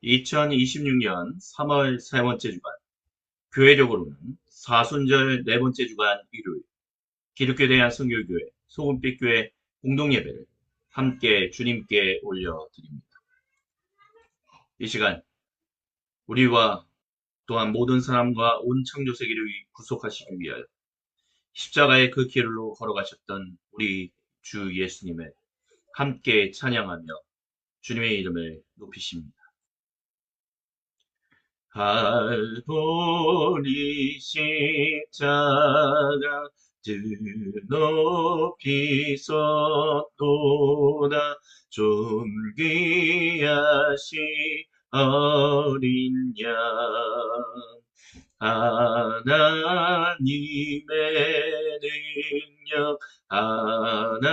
2026년 3월 세 번째 주간, 교회력으로는 사순절 네 번째 주간 일요일, 기독교 대한 선교교회 소금빛 교회 공동예배를 함께 주님께 올려드립니다. 이 시간 우리와 또한 모든 사람과 온 창조 세계를 구속하시기 위하여 십자가의 그 길로 걸어가셨던 우리 주 예수님을 함께 찬양하며 주님의 이름을 높이십니다. 갈보리 십자가 드높이 섰도다. 존귀하시 어린 양, 하나님의 능력, 하나님의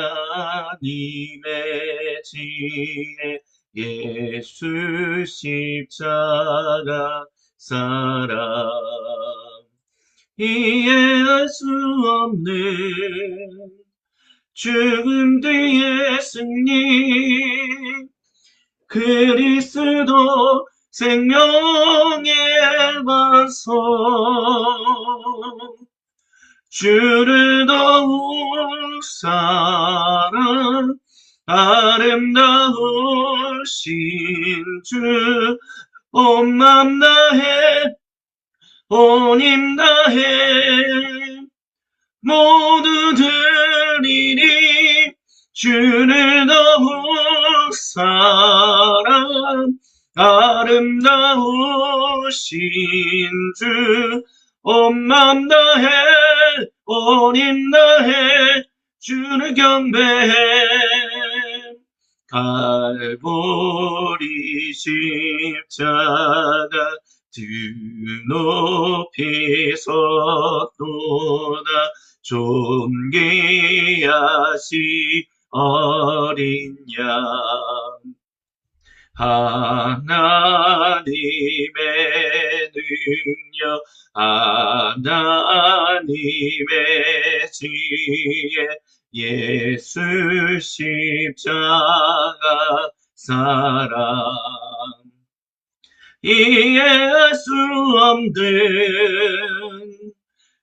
지혜, 예수 십자가 사랑, 이해할 수 없는 죽음 뒤의 승리, 그리스도 생명의 완성, 주를 더욱 사랑, 아름다우신 주, 온 맘 다해 온 힘 다해 모두 드리리. 주를 더욱 사랑, 아름다우신 주, 온 맘 다해 온 힘 다해 주를 경배해. 갈보리 십자가 드높이 섰도다. 존귀하시 어린 양, 하나님의 능력, 하나님의 지혜, 예수 십자가 사랑, 이해할 수 없는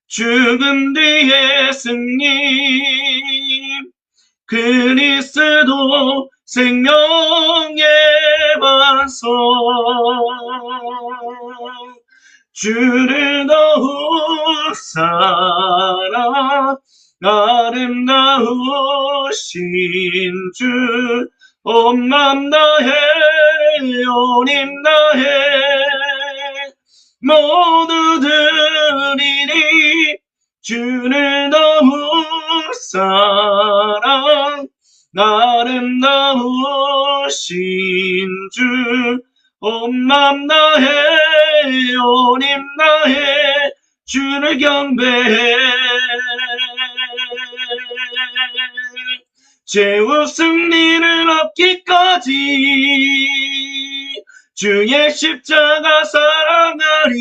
죽음 뒤의 승리, 그리스도 생명의 완성, 주를 더욱 사랑, 아름다우신 주, 온 맘 다해 온 힘 다해 모두 드리리. 주를 더욱 사랑, 아름다우신 주, 온 맘 다해 온 힘 다해 주를 경배해. 최후 승리를 얻기까지 주의 십자가 사랑하리.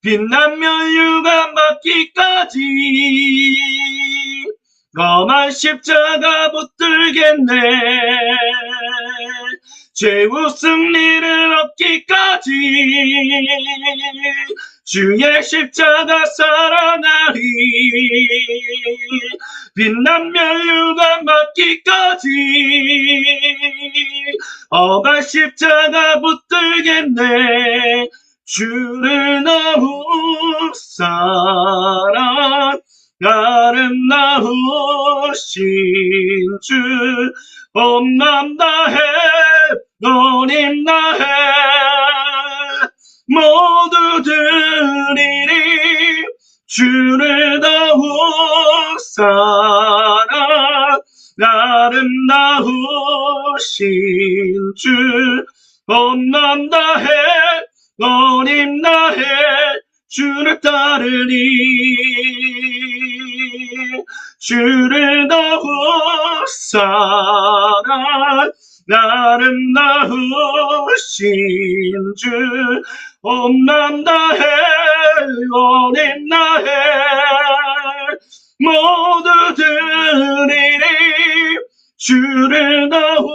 빛나며 유감 받기까지 험한 십자가 붙들겠네. 최후 승리를 얻기까지 주의 십자가 사랑하리. 빛나며 유감 받기까지 험한 십자가 붙들겠네. 주를 더욱 사랑, 아름다우신 주, 온 맘 다해 온 힘 다해 모두 드리리. 주를 더욱 사랑, 아름다우신 주, 온 맘 다해 온 힘 다해 주를 따르리. 주를 더욱 사랑, 아름다우신 주, 온 맘 다해 온 힘 아름다운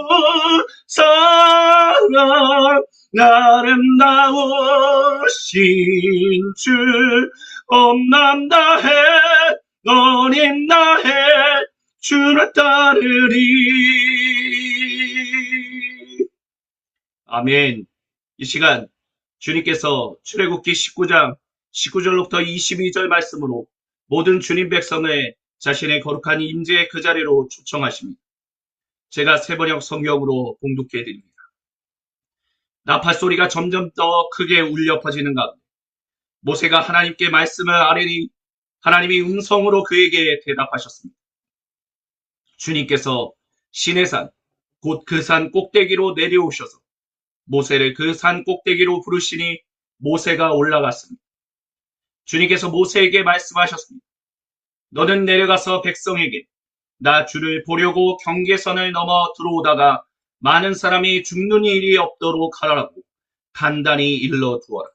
사랑 아름다우신 주 엄남다해 어린다해 주를 따르리. 아멘. 이 시간 주님께서 출애굽기 19장 19절로부터 22절 말씀으로 모든 주님 백성을 자신의 거룩한 임재의 그 자리로 초청하십니다. 제가 세번역 성경으로 봉독해 드립니다. 나팔 소리가 점점 더 크게 울려 퍼지는 가운데 모세가 하나님께 말씀을 아뢰니 하나님이 음성으로 그에게 대답하셨습니다. 주님께서 시내산 곧 그 산 꼭대기로 내려오셔서 모세를 그 산 꼭대기로 부르시니 모세가 올라갔습니다. 주님께서 모세에게 말씀하셨습니다. 너는 내려가서 백성에게 나 주를 보려고 경계선을 넘어 들어오다가 많은 사람이 죽는 일이 없도록 하라고 단단히 일러 두어라.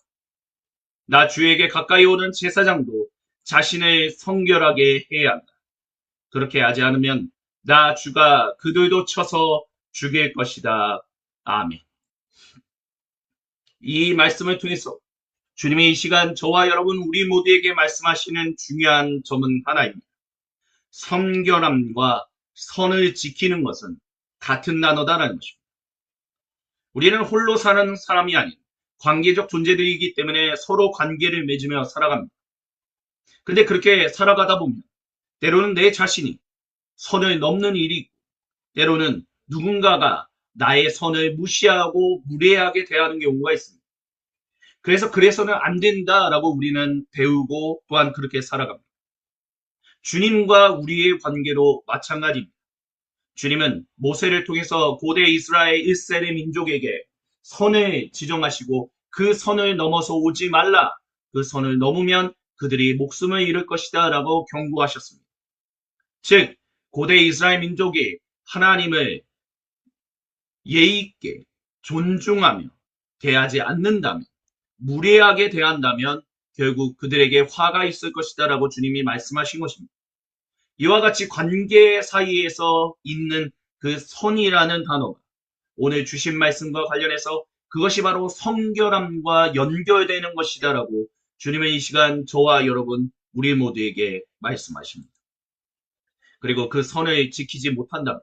나 주에게 가까이 오는 제사장도 자신을 성결하게 해야 한다. 그렇게 하지 않으면 나 주가 그들도 쳐서 죽일 것이다. 아멘. 이 말씀을 통해서 주님이 이 시간 저와 여러분 우리 모두에게 말씀하시는 중요한 점은 하나입니다. 성결함과 선을 지키는 것은 같은 단어다라는 것입니다. 우리는 홀로 사는 사람이 아닌 관계적 존재들이기 때문에 서로 관계를 맺으며 살아갑니다. 근데 그렇게 살아가다 보면 때로는 내 자신이 선을 넘는 일이 있고 때로는 누군가가 나의 선을 무시하고 무례하게 대하는 경우가 있습니다. 그래서는 안 된다라고 우리는 배우고 또한 그렇게 살아갑니다. 주님과 우리의 관계로 마찬가지입니다. 주님은 모세를 통해서 고대 이스라엘 1세대 민족에게 선을 지정하시고 그 선을 넘어서 오지 말라. 그 선을 넘으면 그들이 목숨을 잃을 것이다 라고 경고하셨습니다. 즉 고대 이스라엘 민족이 하나님을 예의 있게 존중하며 대하지 않는다면 무례하게 대한다면 결국 그들에게 화가 있을 것이다 라고 주님이 말씀하신 것입니다. 이와 같이 관계 사이에서 있는 그 선이라는 단어가 오늘 주신 말씀과 관련해서 그것이 바로 성결함과 연결되는 것이다 라고 주님은 이 시간 저와 여러분 우리 모두에게 말씀하십니다. 그리고 그 선을 지키지 못한다면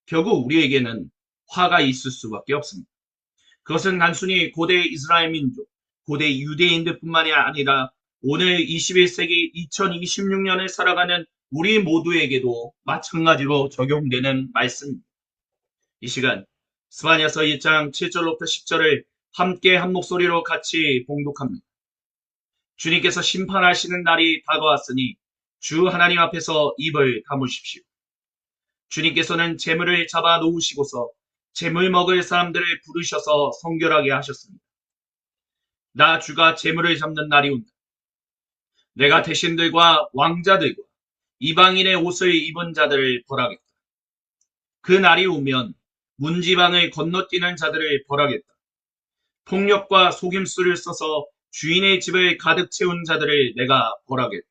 결국 우리에게는 화가 있을 수밖에 없습니다. 그것은 단순히 고대 이스라엘 민족, 고대 유대인들뿐만이 아니라 오늘 21세기 2026년을 살아가는 우리 모두에게도 마찬가지로 적용되는 말씀입니다. 이 시간 스바냐서 1장 7절로부터 10절을 함께 한 목소리로 같이 봉독합니다. 주님께서 심판하시는 날이 다가왔으니 주 하나님 앞에서 입을 다무십시오. 주님께서는 재물을 잡아 놓으시고서 재물 먹을 사람들을 부르셔서 성결하게 하셨습니다. 나 주가 재물을 잡는 날이 온다. 내가 대신들과 왕자들과 이방인의 옷을 입은 자들을 벌하겠다. 그 날이 오면 문지방을 건너뛰는 자들을 벌하겠다. 폭력과 속임수를 써서 주인의 집을 가득 채운 자들을 내가 벌하겠다.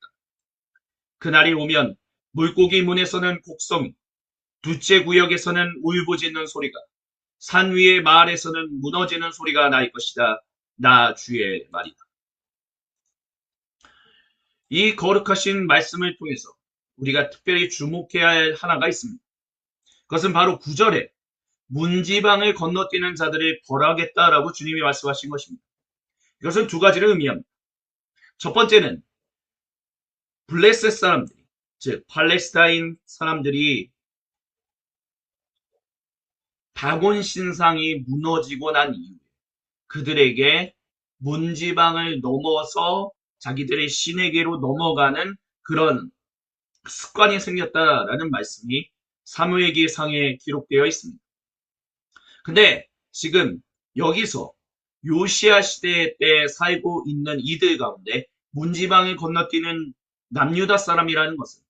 그 날이 오면 물고기 문에서는 곡성이, 둘째 구역에서는 울부짖는 소리가, 산 위의 마을에서는 무너지는 소리가 날 것이다. 나 주의 말이다. 이 거룩하신 말씀을 통해서 우리가 특별히 주목해야 할 하나가 있습니다. 그것은 바로 9절에 문지방을 건너뛰는 자들을 벌하겠다라고 주님이 말씀하신 것입니다. 이것은 두 가지를 의미합니다. 첫 번째는 블레셋 사람들이, 즉 팔레스타인 사람들이 다곤 신상이 무너지고 난 이후에 그들에게 문지방을 넘어서 자기들의 신에게로 넘어가는 그런 습관이 생겼다라는 말씀이 사무엘기상에 기록되어 있습니다. 근데 지금 여기서 요시야 시대 때 살고 있는 이들 가운데 문지방을 건너뛰는 남유다 사람이라는 것은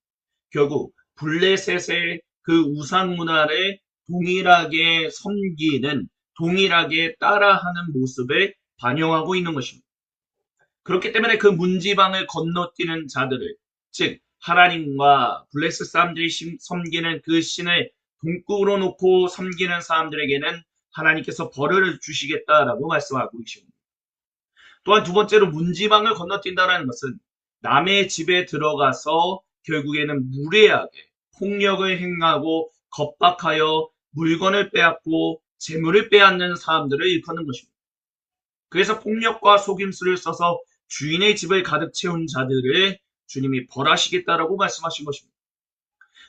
결국 블레셋의 그 우상 문화를 동일하게 섬기는, 동일하게 따라하는 모습을 반영하고 있는 것입니다. 그렇기 때문에 그 문지방을 건너뛰는 자들을, 즉 하나님과 블레셋 사람들이 섬기는 그 신을 돈구로 놓고 섬기는 사람들에게는 하나님께서 벌을 주시겠다라고 말씀하고 계십니다. 또한 두 번째로 문지방을 건너뛴다는 것은 남의 집에 들어가서 결국에는 무례하게 폭력을 행하고 겁박하여 물건을 빼앗고 재물을 빼앗는 사람들을 일컫는 것입니다. 그래서 폭력과 속임수를 써서 주인의 집을 가득 채운 자들을 주님이 벌하시겠다라고 말씀하신 것입니다.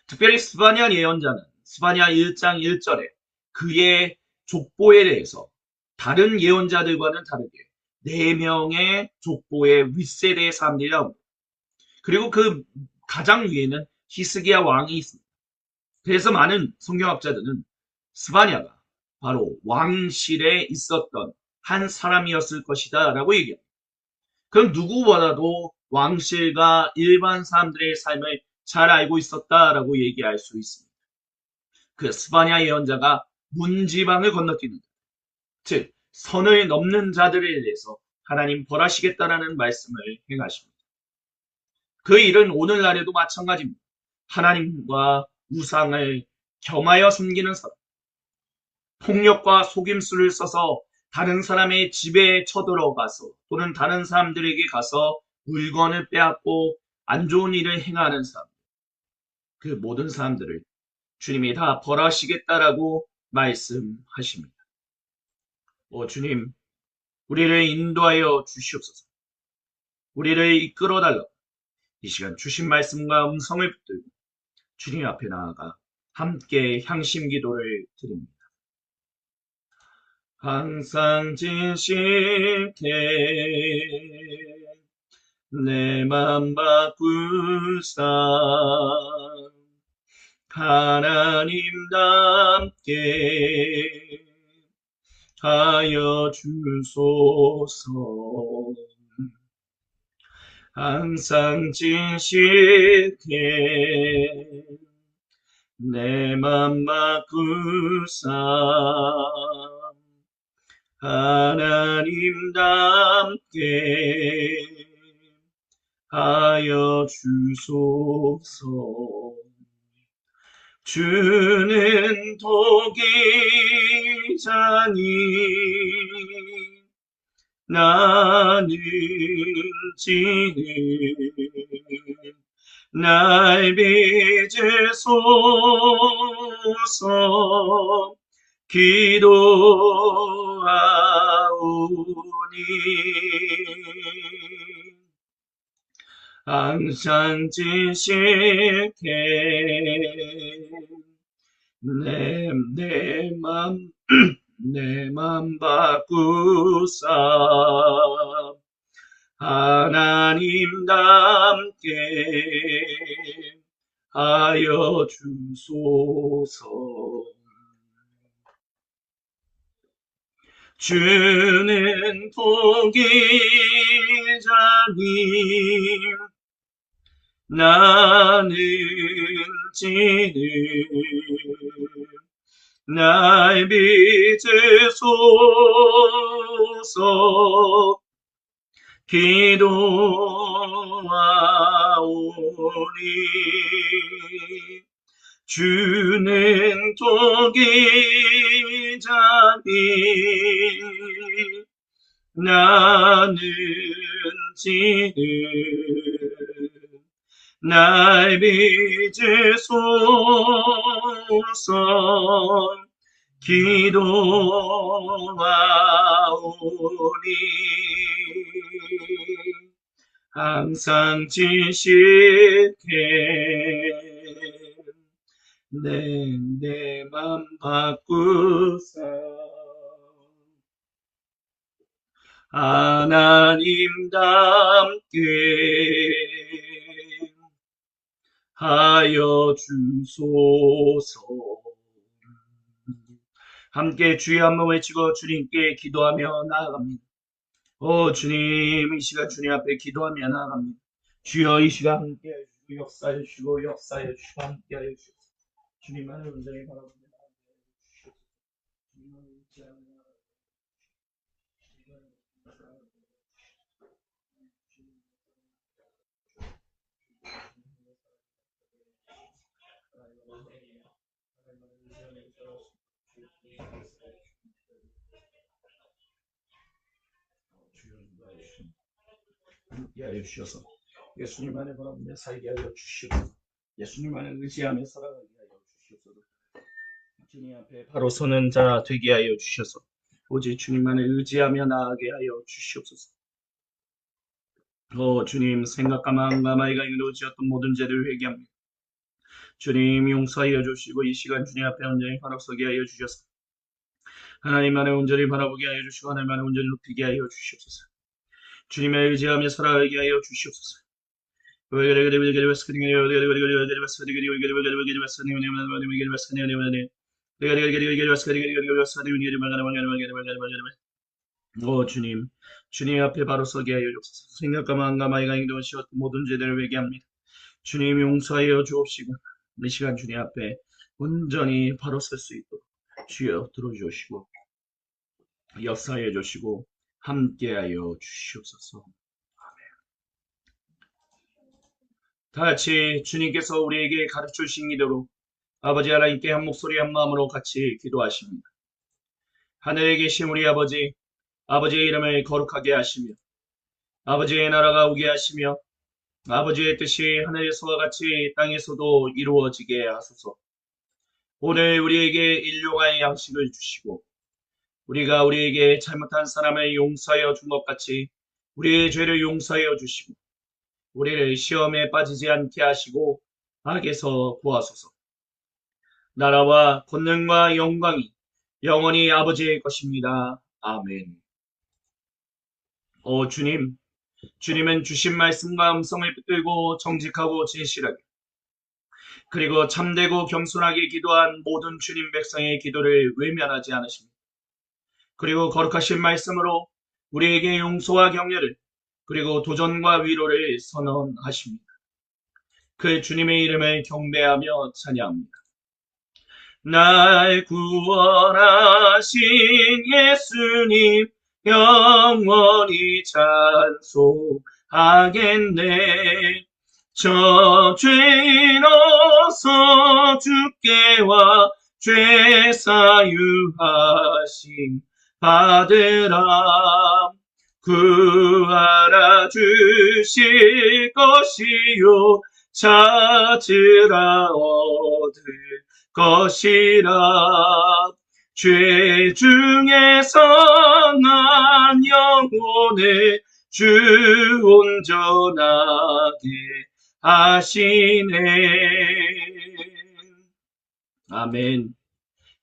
특별히 스바냐 예언자는 스바냐 1장 1절에 그의 족보에 대해서 다른 예언자들과는 다르게 4명의 족보의 윗세대의 사람들이 나옵니다. 그리고 그 가장 위에는 히스기야 왕이 있습니다. 그래서 많은 성경학자들은 스바냐가 바로 왕실에 있었던 한 사람이었을 것이다 라고 얘기합니다. 그럼 누구보다도 왕실과 일반 사람들의 삶을 잘 알고 있었다라고 얘기할 수 있습니다. 그 스바냐 예언자가 문지방을 건너뛰는, 즉 선을 넘는 자들에 대해서 하나님 벌하시겠다라는 말씀을 행하십니다. 그 일은 오늘날에도 마찬가지입니다. 하나님과 우상을 겸하여 섬기는 사람, 폭력과 속임수를 써서 다른 사람의 집에 쳐들어가서 또는 다른 사람들에게 가서 물건을 빼앗고 안 좋은 일을 행하는 사람, 그 모든 사람들을 주님이 다 벌하시겠다라고 말씀하십니다. 주님, 우리를 인도하여 주시옵소서. 우리를 이끌어 달라. 이 시간 주신 말씀과 음성을 붙들고 주님 앞에 나아가 함께 향심 기도를 드립니다. 항상 진실케 내 맘 바꾸사 하나님답게 하여 주소서. 항상 진실케 내 맘 바꾸사 하나님답게 하여 주소서. 주는 도기자니 나는 지는 날 빚으소서. 기도하오니 항상 진실케 내 맘 바꾸사 하나님답게 하여 주소서. 주는 도기자니 나는 지는 날 빚으소서. 기도하오니 주는 도기자니 나는 지는 날 빚으소서. 기도하오니 항상 진실케 내 맘 바꾸사 하나님답게 하여 주소서. 함께 주의 한번 외치고 주님께 기도하며 나아갑니다. 주님, 이 시간 주님 앞에 기도하며 나아갑니다. 주여, 이 시간 함께 해주시고 역사해 주시고 함께 하여 주시옵소서. 주님만을 온전히 바라봅니다. 하여 주셔서 예수님 안에 바라보며 살게 하여 주시옵소서. 예수님 안에 의지하며 살아가게 하여 주시옵소서. 주님 앞에 바로 서는 자 되게 하여 주셔서 오직 주님만을 의지하며 나아가게 하여 주시옵소서. 주님, 생각과 마음과 마이가 이루어지었던 모든 죄를 회개합니다. 주님 용서하여 주시고 이 시간 주님 앞에 온전히 바로 서게 하여 주셔서 하나님만을 온전히 바라보게 하여 주시고 하나님만을 온전히 높이게 하여 주시옵소서. 주님의 의지하며 살아가게 하여 주시옵소서. 주님, 주님 앞에 바로 서게 하여 주옵소서. 생각과 마음과 마이가 행동하시었던 모든 죄들을 회개합니다. 주님 용서하여 주옵시고 이 시간 주님 앞에 온전히 바로 설 수 있도록 주여 들어주시고 역사해 주시고 함께하여 주시옵소서. 다 같이 주님께서 우리에게 가르쳐 주신 기도로 아버지 하나님께 한 목소리 한 마음으로 같이 기도하십니다. 하늘에 계신 우리 아버지, 아버지의 이름을 거룩하게 하시며 아버지의 나라가 오게 하시며 아버지의 뜻이 하늘에서와 같이 땅에서도 이루어지게 하소서. 오늘 우리에게 일용할 양식을 주시고 우리가 우리에게 잘못한 사람을 용서하여 준 것 같이 우리의 죄를 용서하여 주시고 우리를 시험에 빠지지 않게 하시고 악에서 구하소서. 나라와 권능과 영광이 영원히 아버지의 것입니다. 아멘. 주님, 주님은 주신 말씀과 음성을 붙들고 정직하고 진실하게 그리고 참되고 겸손하게 기도한 모든 주님 백성의 기도를 외면하지 않으십니다. 그리고 거룩하신 말씀으로 우리에게 용서와 격려를 그리고 도전과 위로를 선언하십니다. 그 주님의 이름을 경배하며 찬양합니다. 날 구원하신 예수님 영원히 찬송하겠네. 저 죄인 어서 주께 와 죄 사유하심 받으라. 구하라 주실 것이요 찾으라 얻을 것이라. 죄 중에서 난 영혼을 주 온전하게 하시네. 아멘.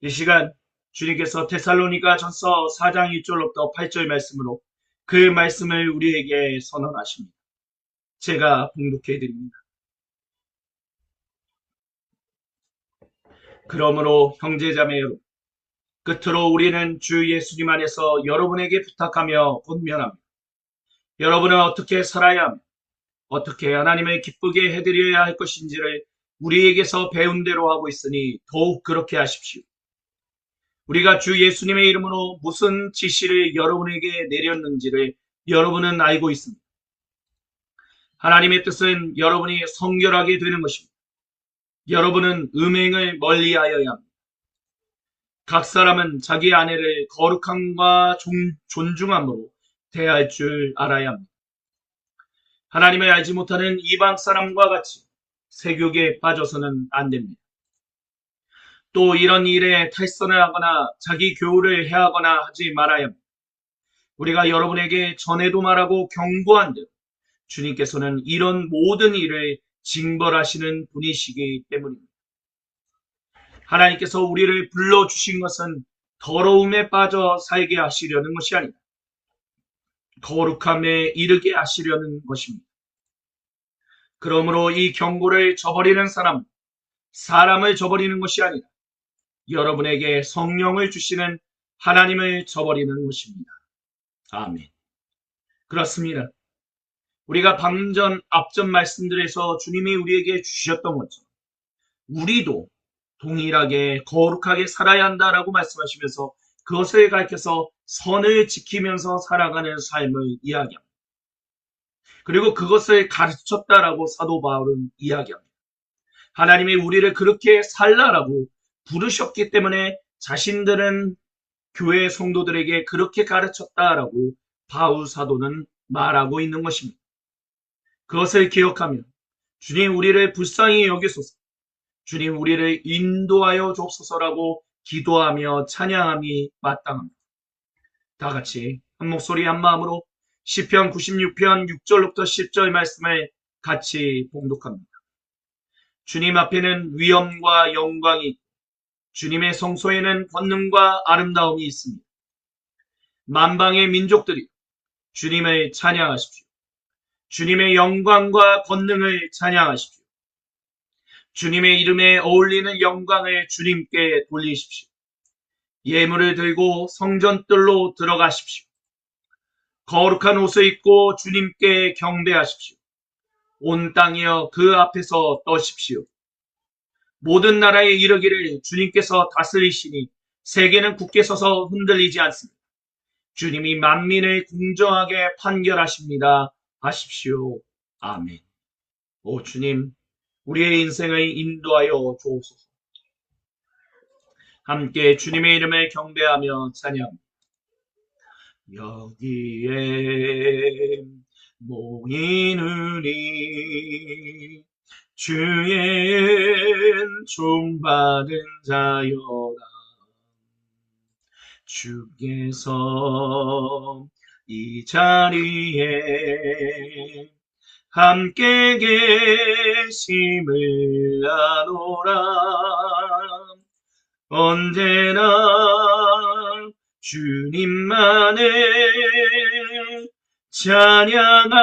이 시간 주님께서 데살로니가 전서 4장 1절로부터 8절 말씀으로 그 말씀을 우리에게 선언하십니다. 제가 봉독해 드립니다. 그러므로 형제자매 여러분, 끝으로 우리는 주 예수님 안에서 여러분에게 부탁하며 권면합니다. 여러분은 어떻게 살아야 하며 어떻게 하나님을 기쁘게 해드려야 할 것인지를 우리에게서 배운 대로 하고 있으니 더욱 그렇게 하십시오. 우리가 주 예수님의 이름으로 무슨 지시를 여러분에게 내렸는지를 여러분은 알고 있습니다. 하나님의 뜻은 여러분이 성결하게 되는 것입니다. 여러분은 음행을 멀리하여야 합니다. 각 사람은 자기 아내를 거룩함과 존중함으로 대할 줄 알아야 합니다. 하나님을 알지 못하는 이방 사람과 같이 세욕에 빠져서는 안 됩니다. 또 이런 일에 탈선을 하거나 자기 교훈을 해하거나 하지 말아야 합니다. 우리가 여러분에게 전에도 말하고 경고한 대로 주님께서는 이런 모든 일을 징벌하시는 분이시기 때문입니다. 하나님께서 우리를 불러주신 것은 더러움에 빠져 살게 하시려는 것이 아니다. 거룩함에 이르게 하시려는 것입니다. 그러므로 이 경고를 저버리는 사람을 저버리는 것이 아니다. 여러분에게 성령을 주시는 하나님을 저버리는 것입니다. 아멘. 그렇습니다. 우리가 방금 전 앞전 말씀들에서 주님이 우리에게 주셨던 것처럼 우리도 동일하게 거룩하게 살아야 한다라고 말씀하시면서 그것을 가르쳐서 선을 지키면서 살아가는 삶을 이야기합니다. 그리고 그것을 가르쳤다라고 사도 바울은 이야기합니다. 하나님이 우리를 그렇게 살라라고 부르셨기 때문에 자신들은 교회 성도들에게 그렇게 가르쳤다라고 바울 사도는 말하고 있는 것입니다. 그것을 기억하며 주님 우리를 불쌍히 여기소서, 주님 우리를 인도하여 좁소서라고 기도하며 찬양함이 마땅합니다. 다 같이 한 목소리 한 마음으로 시편 96편 6절부터 10절 말씀을 같이 봉독합니다. 주님 앞에는 위엄과 영광이 있고 주님의 성소에는 권능과 아름다움이 있습니다. 만방의 민족들이 주님을 찬양하십시오. 주님의 영광과 권능을 찬양하십시오. 주님의 이름에 어울리는 영광을 주님께 돌리십시오. 예물을 들고 성전뜰로 들어가십시오. 거룩한 옷을 입고 주님께 경배하십시오. 온 땅이여 그 앞에서 떠십시오. 모든 나라에 이르기를 주님께서 다스리시니 세계는 굳게 서서 흔들리지 않습니다. 주님이 만민을 공정하게 판결하십니다. 하십시오. 아멘. 오 주님, 우리의 인생을 인도하여 주옵소서. 함께 주님의 이름을 경배하며 찬양. 여기에 모이느니 주의 종 받은 자여라. 주께서 이 자리에 함께 계심을 아노라. 언제나 주님만을 찬양하며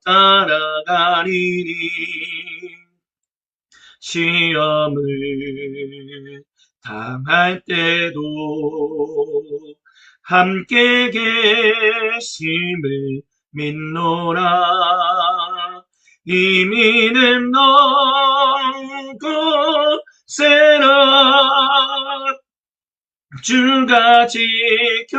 따라가리니 시험을 당할 때도 함께 계심을 믿노라. 이미는 먼 곳에라 주가 지켜주신다.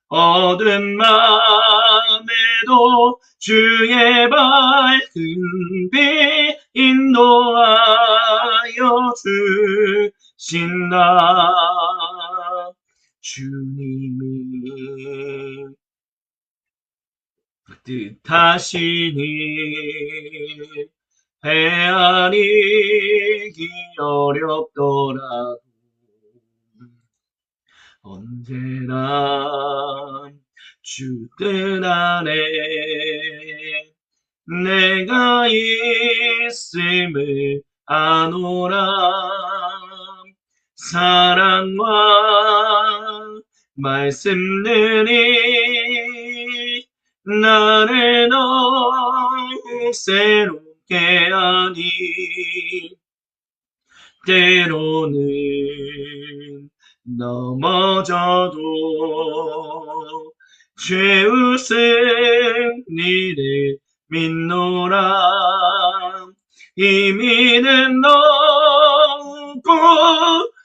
어두운 맘에도 주의 밝은 빛 인도하여 주신다. 주님이 뜻하시니 헤아리기 어렵더라도 언제나 주 뜻 안에 내가 있음을 아노라. 사랑과 말씀들이 나를 더욱 새롭게 하니 때로는 넘어져도 죄의 승리를 믿노라. 이미는 넘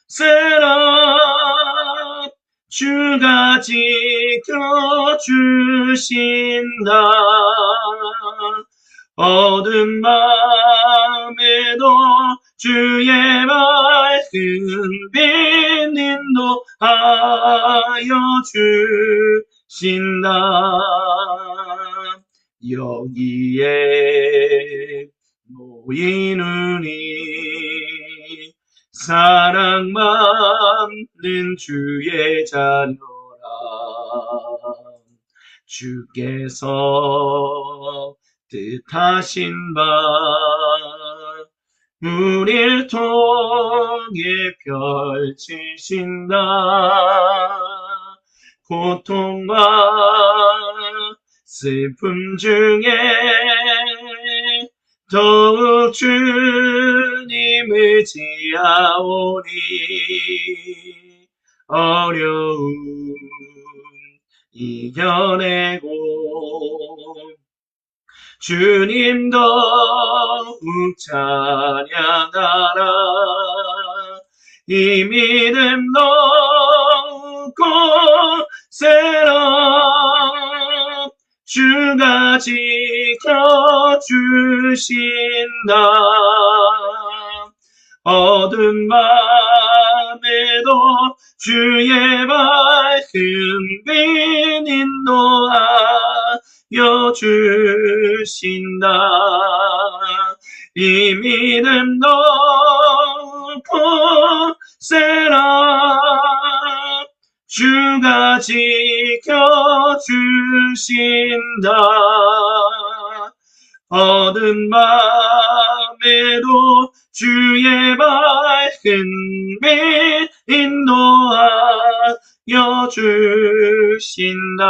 곳에라 주가 지켜주신다. 어두운 맘에도 주의 밝은 빛 인도하여 주신다. 여기에 모이느니 사랑 많은 주의 자녀라. 주께서 뜻하신 바 우리를 통해 펼치신다. 고통과 슬픔 중에 더욱 주님을 지하오니 어려움 이겨내고 주님 더욱 찬양하라. 이미는 넘고 세라 주가 지켜주신다. 어두운 밤에도 주의 밝은 빛 인도하여 주신다. 이 믿음 놓고 세라. 주가 지켜주신다. 어두운 밤에도 주의 밝은 빛 인도하여 주신다.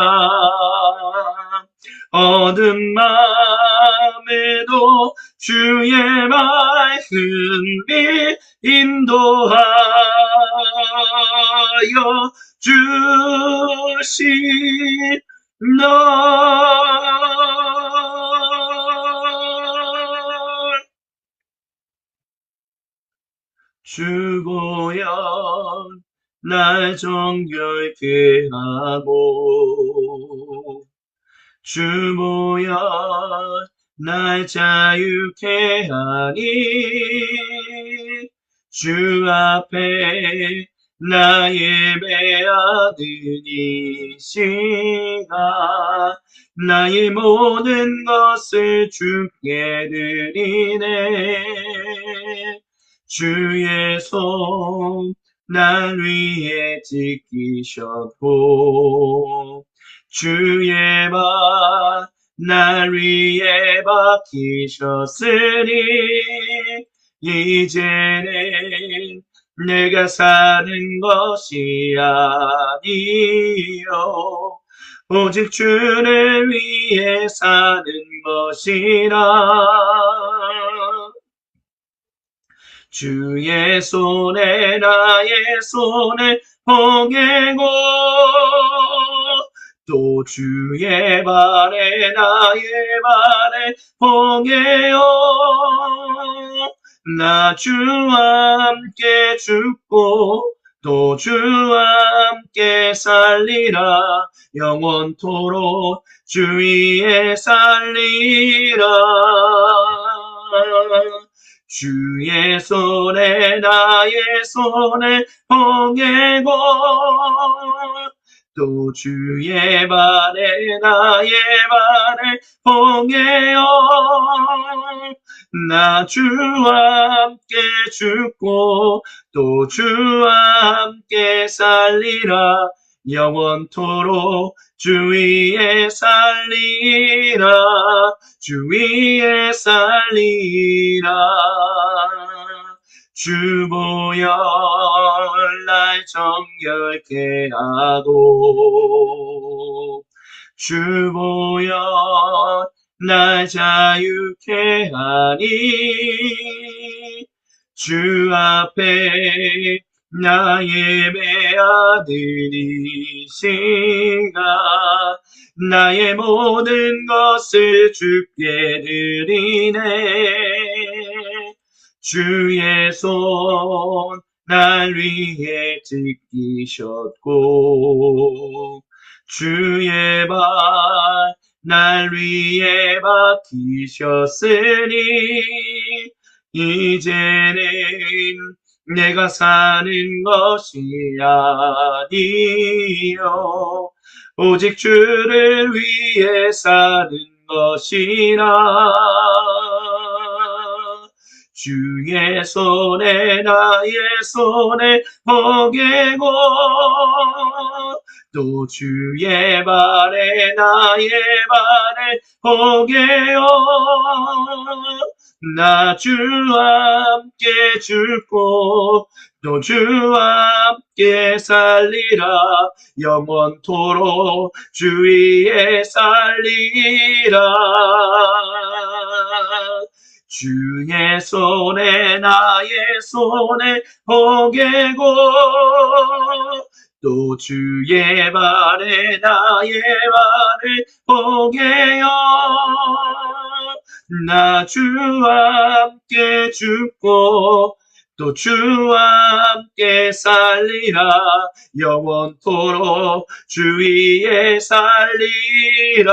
어두운 밤에도 주의 밝은 빛 인도하여 주신다. 주고연 날 정결케 하고 주보여 날 자유케 하니 주 앞에 나 예배하는 이 시간 나의 모든 것을 주께 드리네. 주의 손 날 위해 지키셨고 주의 발 날 위해 박히셨으니 이제는 내가 사는 것이 아니요 오직 주를 위해 사는 것이라. 주의 손에 나의 손을 포개고 또 주의 발에 나의 발을 포개요. 나 주와 함께 죽고 또 주와 함께 살리라. 영원토록 주 위에 살리라. 주의 손에 나의 손을 포개고 또 주의 발에 나의 발을 포개요. 나 주와 함께 죽고 또 주와 함께 살리라. 영원토록 주 위에 살리라. 주 위에 살리라. 주 보혈 날 정결케 하고 주 보혈 날 자유케 하니 주 앞에 나 예배하는 이 시간 나의 모든 것을 주께 드리네. 주의 손 날 위해 지키셨고 주의 발 날 위해 박히셨으니 이제는 내가 사는 것이 아니요 오직 주를 위해 사는 것이라. 주의 손에 나의 손을 포개고 또 주의 발에 나의 발을 포개요. 나 주와 함께 죽고 또 주와 함께 살리라. 영원토록 주 위에 살리라. 주의 손에 나의 손을 포개고 또 주의 발에 나의 발을 포개요. 나 주와 함께 죽고 또 주와 함께 살리라. 영원토록 주 위에 살리라.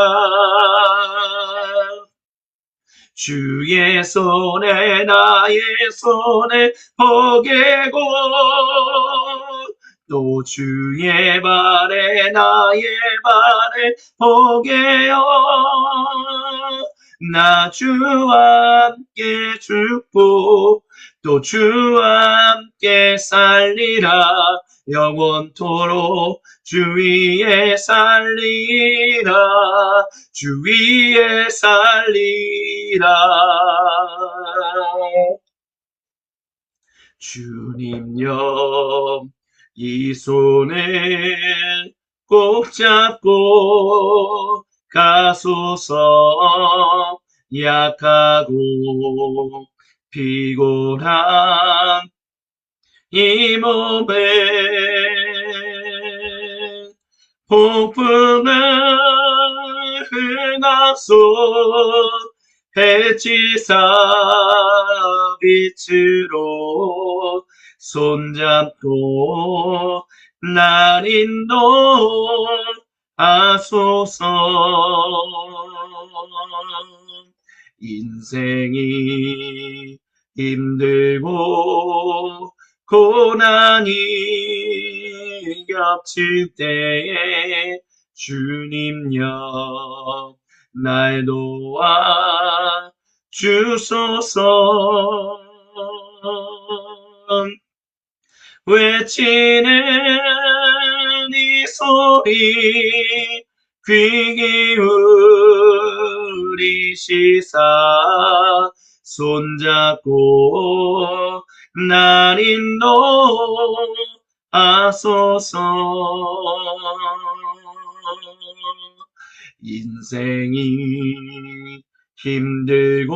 주의 손에 나의 손에 포개고 또 주의 발에 나의 발에 포개어 나 주와 함께 죽고 또 주와 함께 살리라. 영원토록 주 위에 살리라. 주 위에 살리라. 주님여 이 손을 꼭 잡고 가소서. 약하고 피곤한 이 몸에 폭풍을 휘날소 해치사 빛으로 손잡고 날 인도하소서. 인생이 힘들고 고난이 겹칠 때에 주님여 날 도와 주소서. 외치는 이 소리 귀 기울이시사 손잡고 날 인도하소서. 인생이 힘들고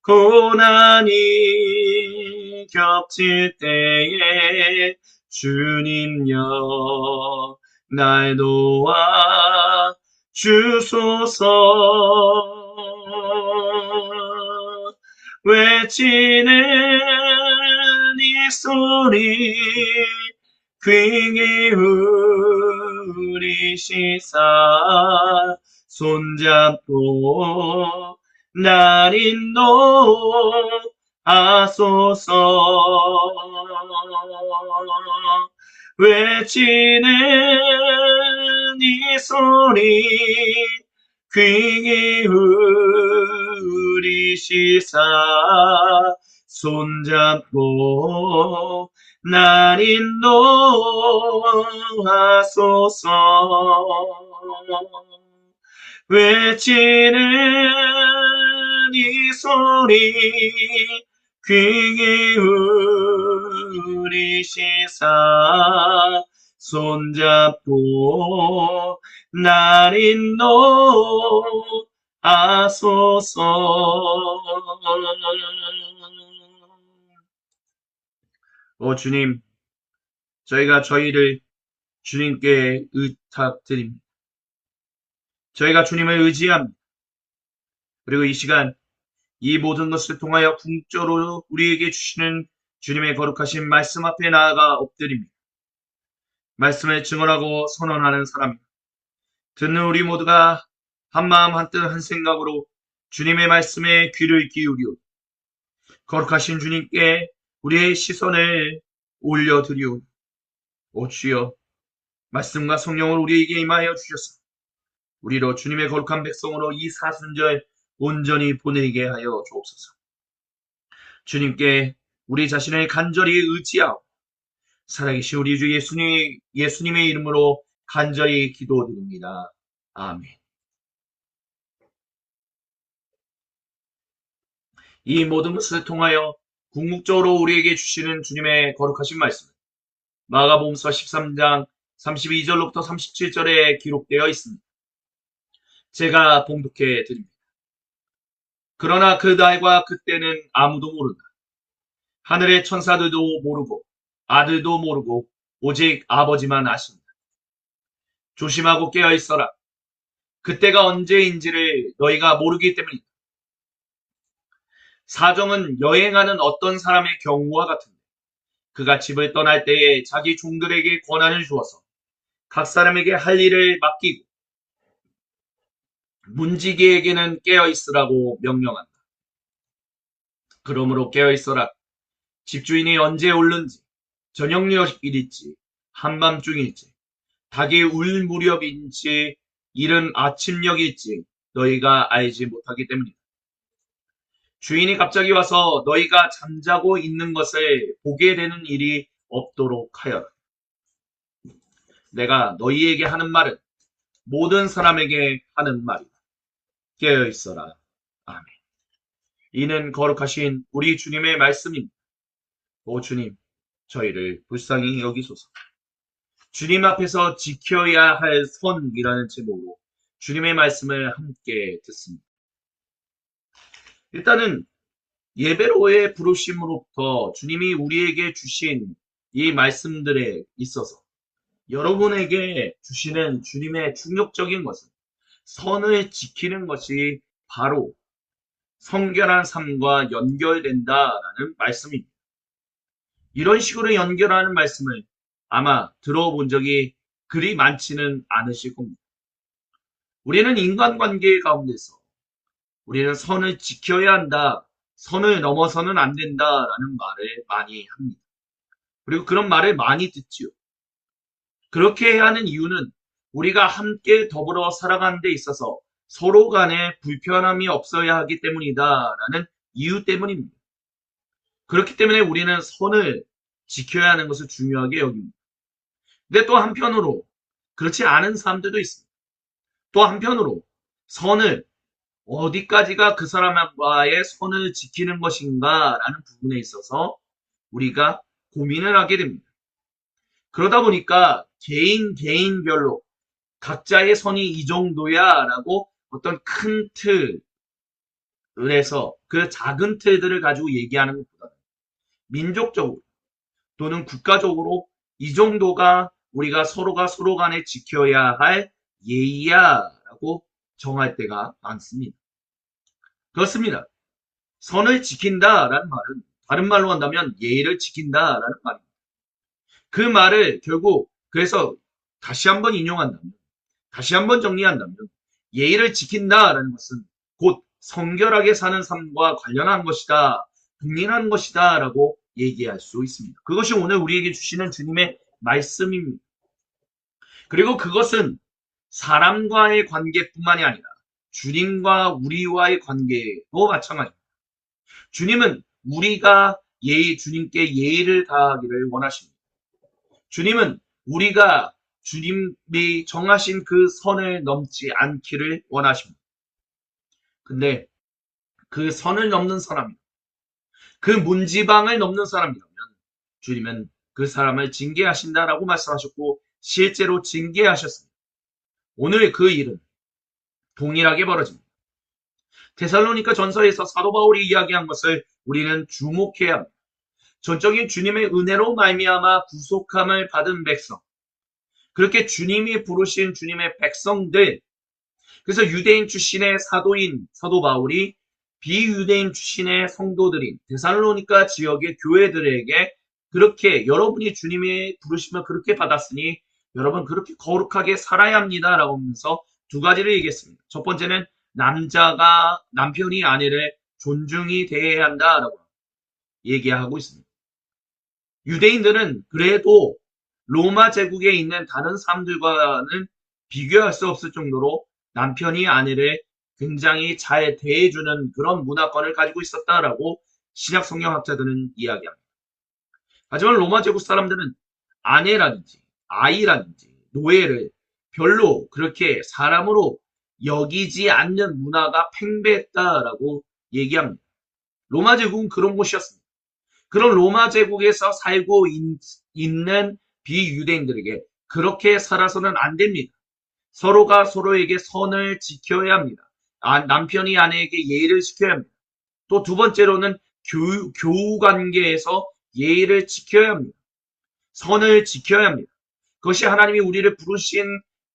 고난이 겹칠 때에 주님여 날 도와 주소서. 외치는 이 소리 귀 기울이시사 손잡고 날 인도하소서. 외치는 이 소리 귀 기울이시사 손잡고 날 인도하소서. 외치는 이 소리 귀 기울이시사 손잡고 날 인도하소서. 오 주님, 저희가 저희를 주님께 의탁드립니다. 저희가 주님을 의지합니다. 그리고 이 시간 이 모든 것을 통하여 궁극적으로 우리에게 주시는 주님의 거룩하신 말씀 앞에 나아가 엎드립니다. 말씀을 증언하고 선언하는 사람입니다. 듣는 우리 모두가 한마음 한뜻 한 생각으로 주님의 말씀에 귀를 기울이오 거룩하신 주님께 우리의 시선을 올려드리오. 오 주여, 말씀과 성령을 우리에게 임하여 주셔서 우리로 주님의 거룩한 백성으로 이 사순절 온전히 보내게 하여 주옵소서. 주님께 우리 자신을 간절히 의지하고 살아계신 우리 주 예수님의 이름으로 간절히 기도드립니다. 아멘. 이 모든 것을 통하여 궁극적으로 우리에게 주시는 주님의 거룩하신 말씀, 마가복음서 13장 32절로부터 37절에 기록되어 있습니다. 제가 봉독해 드립니다. 그러나 그 날과 그때는 아무도 모른다. 하늘의 천사들도 모르고 아들도 모르고 오직 아버지만 아십니다. 조심하고 깨어 있어라. 그때가 언제인지를 너희가 모르기 때문이다. 사정은 여행하는 어떤 사람의 경우와 같은데 그가 집을 떠날 때에 자기 종들에게 권한을 주어서 각 사람에게 할 일을 맡기고 문지기에게는 깨어 있으라고 명령한다. 그러므로 깨어 있어라. 집주인이 언제 오는지, 저녁일일지, 한밤중일지, 닭이 울 무렵인지, 이른 아침녘일지 너희가 알지 못하기 때문이다. 주인이 갑자기 와서 너희가 잠자고 있는 것을 보게 되는 일이 없도록 하여라. 내가 너희에게 하는 말은 모든 사람에게 하는 말이다. 깨어 있어라. 아멘. 이는 거룩하신 우리 주님의 말씀입니다. 오 주님, 저희를 불쌍히 여기소서. 주님 앞에서 지켜야 할 선이라는 제목으로 주님의 말씀을 함께 듣습니다. 일단은 예배로의 부르심으로부터 주님이 우리에게 주신 이 말씀들에 있어서 여러분에게 주시는 주님의 충격적인 것은 선을 지키는 것이 바로 성결한 삶과 연결된다라는 말씀입니다. 이런 식으로 연결하는 말씀을 아마 들어본 적이 그리 많지는 않으실 겁니다. 우리는 인간관계 가운데서 우리는 선을 지켜야 한다, 선을 넘어서는 안 된다라는 말을 많이 합니다. 그리고 그런 말을 많이 듣지요. 그렇게 해야 하는 이유는 우리가 함께 더불어 살아가는 데 있어서 서로 간에 불편함이 없어야 하기 때문이다라는 이유 때문입니다. 그렇기 때문에 우리는 선을 지켜야 하는 것을 중요하게 여깁니다. 근데 또 한편으로 그렇지 않은 사람들도 있습니다. 또 한편으로 선을 어디까지가 그 사람과의 선을 지키는 것인가라는 부분에 있어서 우리가 고민을 하게 됩니다. 그러다 보니까 개인별로 각자의 선이 이 정도야라고 어떤 큰 틀에서 그 작은 틀들을 가지고 얘기하는 것보다는 민족적으로 또는 국가적으로 이 정도가 우리가 서로가 서로 간에 지켜야 할 예의야라고 정할 때가 많습니다. 그렇습니다. 선을 지킨다라는 말은 다른 말로 한다면 예의를 지킨다라는 말입니다. 그 말을 결국 그래서 다시 한번 인용한다면 다시 한번 정리한다면 예의를 지킨다라는 것은 곧 성결하게 사는 삶과 관련한 것이다. 동일한 것이다 라고 얘기할 수 있습니다. 그것이 오늘 우리에게 주시는 주님의 말씀입니다. 그리고 그것은 사람과의 관계뿐만이 아니라 주님과 우리와의 관계도 마찬가지입니다. 주님은 우리가 주님께 예의를 다하기를 원하십니다. 주님은 우리가 주님이 정하신 그 선을 넘지 않기를 원하십니다. 근데 그 선을 넘는 사람이 그 문지방을 넘는 사람이라면 주님은 그 사람을 징계하신다라고 말씀하셨고 실제로 징계하셨습니다. 오늘 그 일은 동일하게 벌어집니다. 데살로니가 전서에서 사도 바울이 이야기한 것을 우리는 주목해야 합니다. 전적인 주님의 은혜로 말미암아 구속함을 받은 백성, 그렇게 주님이 부르신 주님의 백성들, 그래서 유대인 출신의 사도인 사도 바울이 비유대인 출신의 성도들인 데살로니가 지역의 교회들에게 그렇게 여러분이 주님의 부르심을 그렇게 받았으니 여러분 그렇게 거룩하게 살아야 합니다라고 하면서 두 가지를 얘기했습니다. 첫 번째는 남자가 남편이 아내를 존중히 대해야 한다라고 얘기하고 있습니다. 유대인들은 그래도 로마 제국에 있는 다른 사람들과는 비교할 수 없을 정도로 남편이 아내를 굉장히 잘 대해주는 그런 문화권을 가지고 있었다라고 신약 성경학자들은 이야기합니다. 하지만 로마 제국 사람들은 아내라든지 아이라든지 노예를 별로 그렇게 사람으로 여기지 않는 문화가 팽배했다라고 얘기합니다. 로마 제국은 그런 곳이었습니다. 그런 로마 제국에서 살고 있는 비유대인들에게 그렇게 살아서는 안 됩니다. 서로가 서로에게 선을 지켜야 합니다. 남편이 아내에게 예의를 지켜야 합니다. 또 두 번째로는 교우 관계에서 예의를 지켜야 합니다. 선을 지켜야 합니다. 그것이 하나님이 우리를 부르신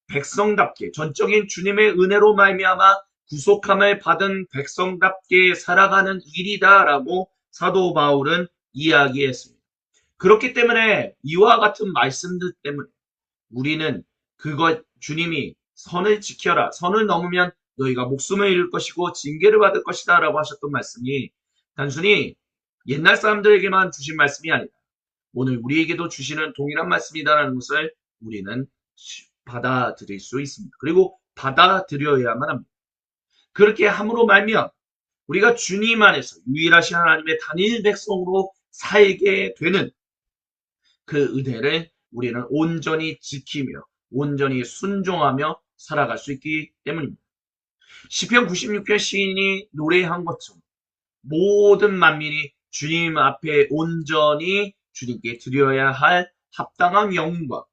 백성답게 전적인 주님의 은혜로 말미암아 구속함을 받은 백성답게 살아가는 일이다라고 사도 바울은 이야기했습니다. 그렇기 때문에 이와 같은 말씀들 때문에 우리는 주님이 선을 지켜라. 선을 넘으면 너희가 목숨을 잃을 것이고 징계를 받을 것이다 라고 하셨던 말씀이 단순히 옛날 사람들에게만 주신 말씀이 아니다. 오늘 우리에게도 주시는 동일한 말씀이다라는 것을 우리는 받아들일 수 있습니다. 그리고 받아들여야만 합니다. 그렇게 함으로 말미암아 우리가 주님 안에서 유일하신 하나님의 단일 백성으로 살게 되는 그 은혜를 우리는 온전히 지키며 온전히 순종하며 살아갈 수 있기 때문입니다. 시편 96편 시인이 노래한 것처럼 모든 만민이 주님 앞에 온전히 주님께 드려야 할 합당한 영광.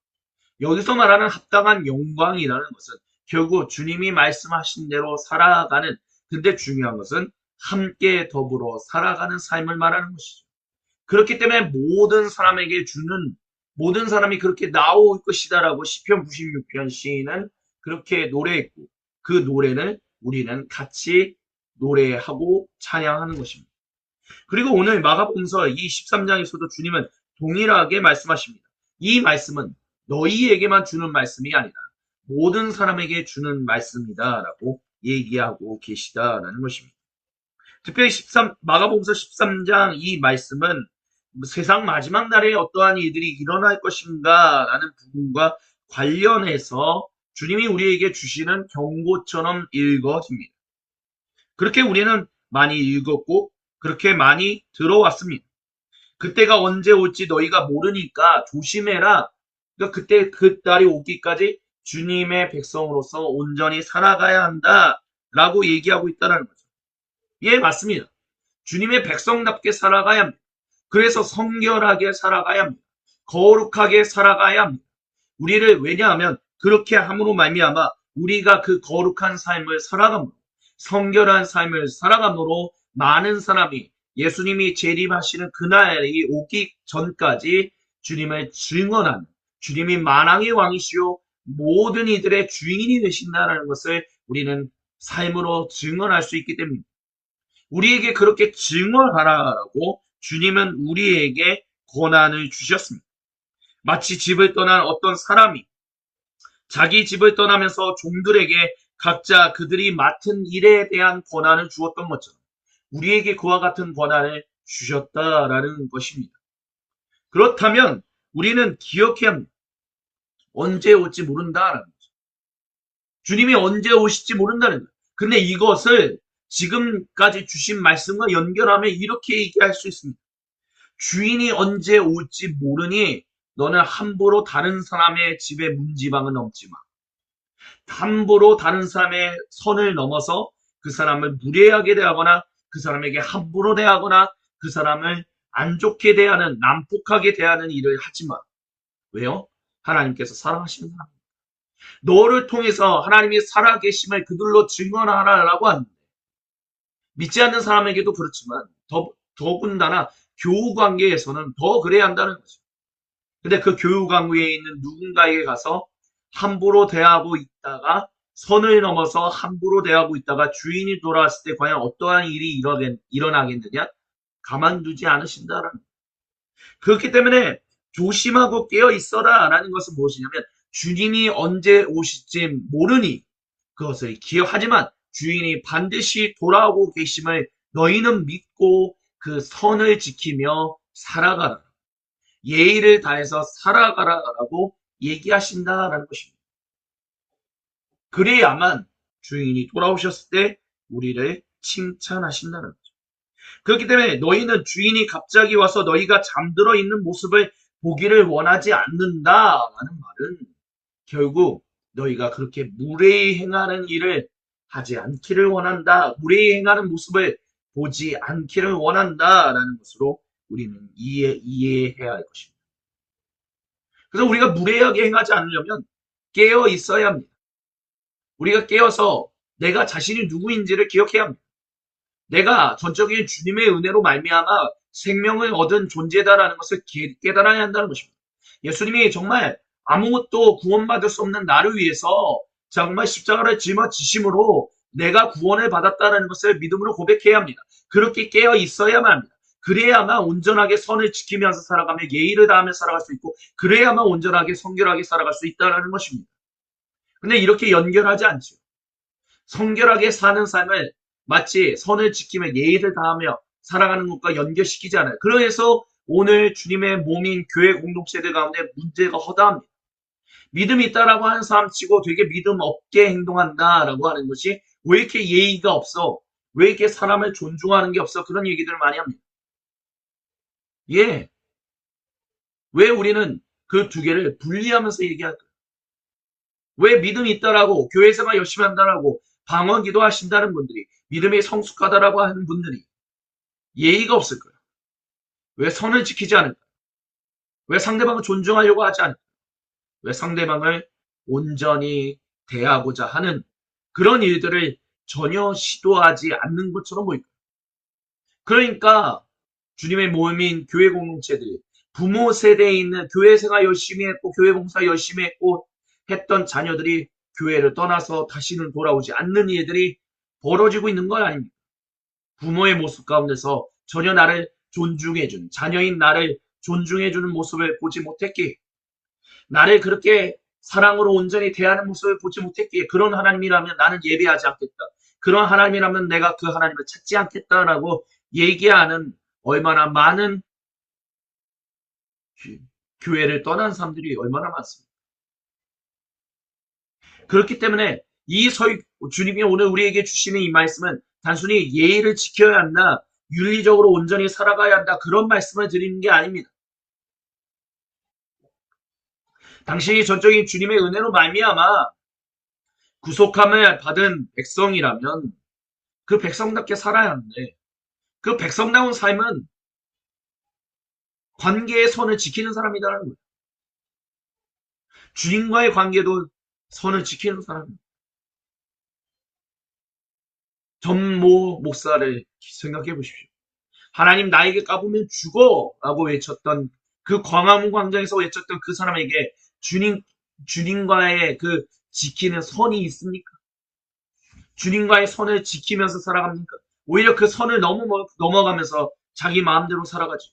여기서 말하는 합당한 영광이라는 것은 결국 주님이 말씀하신 대로 살아가는, 근데 중요한 것은 함께 더불어 살아가는 삶을 말하는 것이죠. 그렇기 때문에 모든 사람이 그렇게 나올 것이다라고 시편 96편 시인은 그렇게 노래했고, 그 노래를 우리는 같이 노래하고 찬양하는 것입니다. 그리고 오늘 마가복음서 이 13장에서도 주님은 동일하게 말씀하십니다. 이 말씀은 너희에게만 주는 말씀이 아니라 모든 사람에게 주는 말씀이다라고 얘기하고 계시다라는 것입니다. 특별히 마가복음서 13장 이 말씀은 세상 마지막 날에 어떠한 일들이 일어날 것인가 라는 부분과 관련해서 주님이 우리에게 주시는 경고처럼 읽어집니다. 그렇게 우리는 많이 읽었고 그렇게 많이 들어왔습니다. 그때가 언제 올지 너희가 모르니까 조심해라. 그러니까 그때 그 날이 오기까지 주님의 백성으로서 온전히 살아가야 한다라고 얘기하고 있다는 거죠. 예, 맞습니다. 주님의 백성답게 살아가야 합니다. 그래서 성결하게 살아가야 합니다. 거룩하게 살아가야 합니다. 왜냐하면 그렇게 함으로 말미암아 우리가 그 거룩한 삶을 살아감으로, 성결한 삶을 살아감으로 많은 사람이 예수님이 재림하시는 그날이 오기 전까지 주님을 증언하는, 주님이 만왕의 왕이시오 모든 이들의 주인이 되신다는 것을 우리는 삶으로 증언할 수 있기 때문입니다. 우리에게 그렇게 증언하라고 주님은 우리에게 권한을 주셨습니다. 마치 집을 떠난 어떤 사람이 자기 집을 떠나면서 종들에게 각자 그들이 맡은 일에 대한 권한을 주었던 것처럼 우리에게 그와 같은 권한을 주셨다라는 것입니다. 그렇다면 우리는 기억해야 합니다. 언제 올지 모른다라는 거죠. 주님이 언제 오실지 모른다는 거예요. 근데 이것을 지금까지 주신 말씀과 연결하면 이렇게 얘기할 수 있습니다. 주인이 언제 올지 모르니 너는 함부로 다른 사람의 집에 문지방을 넘지 마. 함부로 다른 사람의 선을 넘어서 그 사람을 무례하게 대하거나 그 사람에게 함부로 대하거나 그 사람을 안 좋게 대하는, 난폭하게 대하는 일을 하지 마. 왜요? 하나님께서 사랑하시는 사람. 너를 통해서 하나님이 살아계심을 그들로 증언하라라고 하는데 믿지 않는 사람에게도 그렇지만 더군다나 교우 관계에서는 더 그래야 한다는 거죠. 근데 그 교우 관계에 있는 누군가에게 가서 함부로 대하고 있다가 선을 넘어서 함부로 대하고 있다가 주인이 돌아왔을 때 과연 어떠한 일이 일어나겠느냐? 가만두지 않으신다라는 거예요. 그렇기 때문에 조심하고 깨어 있어라 라는 것은 무엇이냐면 주님이 언제 오실지 모르니 그것을 기억하지만 주인이 반드시 돌아오고 계심을 너희는 믿고 그 선을 지키며 살아가라. 예의를 다해서 살아가라라고 얘기하신다라는 것입니다. 그래야만 주인이 돌아오셨을 때 우리를 칭찬하신다는 거죠. 그렇기 때문에 너희는 주인이 갑자기 와서 너희가 잠들어 있는 모습을 보기를 원하지 않는다라는 말은 결국 너희가 그렇게 무례히 행하는 일을 하지 않기를 원한다. 무례히 행하는 모습을 보지 않기를 원한다라는 것으로 우리는 이해해야 할 것입니다. 그래서 우리가 무례하게 행하지 않으려면 깨어 있어야 합니다. 우리가 깨어서 내가 자신이 누구인지를 기억해야 합니다. 내가 전적인 주님의 은혜로 말미암아 생명을 얻은 존재다라는 것을 깨달아야 한다는 것입니다. 예수님이 정말 아무것도 구원받을 수 없는 나를 위해서 정말 십자가를 짊어지심으로 내가 구원을 받았다는 것을 믿음으로 고백해야 합니다. 그렇게 깨어 있어야만 합니다. 그래야만 온전하게 선을 지키면서 살아가며 예의를 다하며 살아갈 수 있고, 그래야만 온전하게 성결하게 살아갈 수 있다는 것입니다. 근데 이렇게 연결하지 않죠. 성결하게 사는 삶을 마치 선을 지키며 예의를 다하며 살아가는 것과 연결시키지 않아요. 그래서 오늘 주님의 몸인 교회 공동체들 가운데 문제가 허다합니다. 믿음이 있다라고 하는 사람 치고 되게 믿음 없게 행동한다라고 하는 것이, 왜 이렇게 예의가 없어? 왜 이렇게 사람을 존중하는 게 없어? 그런 얘기들을 많이 합니다. 예. 왜 우리는 그 두 개를 분리하면서 얘기할까요? 왜 믿음이 있다라고, 교회 생활 열심히 한다라고, 방언 기도하신다는 분들이, 믿음이 성숙하다라고 하는 분들이 예의가 없을까요? 왜 선을 지키지 않을까요? 왜 상대방을 존중하려고 하지 않을까요? 왜 상대방을 온전히 대하고자 하는 그런 일들을 전혀 시도하지 않는 것처럼 보일까요? 그러니까 주님의 모임인 교회 공동체들이, 부모 세대에 있는 교회 생활 열심히 했고 교회 봉사 열심히 했고 했던 자녀들이 교회를 떠나서 다시는 돌아오지 않는 일들이 벌어지고 있는 건 아닙니까? 부모의 모습 가운데서 전혀 나를 존중해주는, 자녀인 나를 존중해주는 모습을 보지 못했기에, 나를 그렇게 사랑으로 온전히 대하는 모습을 보지 못했기에, 그런 하나님이라면 나는 예배하지 않겠다. 그런 하나님이라면 내가 그 하나님을 찾지 않겠다라고 얘기하는 얼마나 많은 교회를 떠난 사람들이 얼마나 많습니다. 그렇기 때문에 주님이 오늘 우리에게 주시는 이 말씀은 단순히 예의를 지켜야 한다, 윤리적으로 온전히 살아가야 한다, 그런 말씀을 드리는 게 아닙니다. 당신이 전적인 주님의 은혜로 말미암아 구속함을 받은 백성이라면 그 백성답게 살아야 하는데, 그 백성다운 삶은 관계의 선을 지키는 사람이라는 거예요. 주님과의 관계도 선을 지키는 사람입니다. 전모 목사를 생각해 보십시오. 하나님 나에게 까부면 죽어! 라고 외쳤던, 그 광화문 광장에서 외쳤던 그 사람에게 주님과의 그 지키는 선이 있습니까? 주님과의 선을 지키면서 살아갑니까? 오히려 그 선을 넘어가면서 자기 마음대로 살아가죠.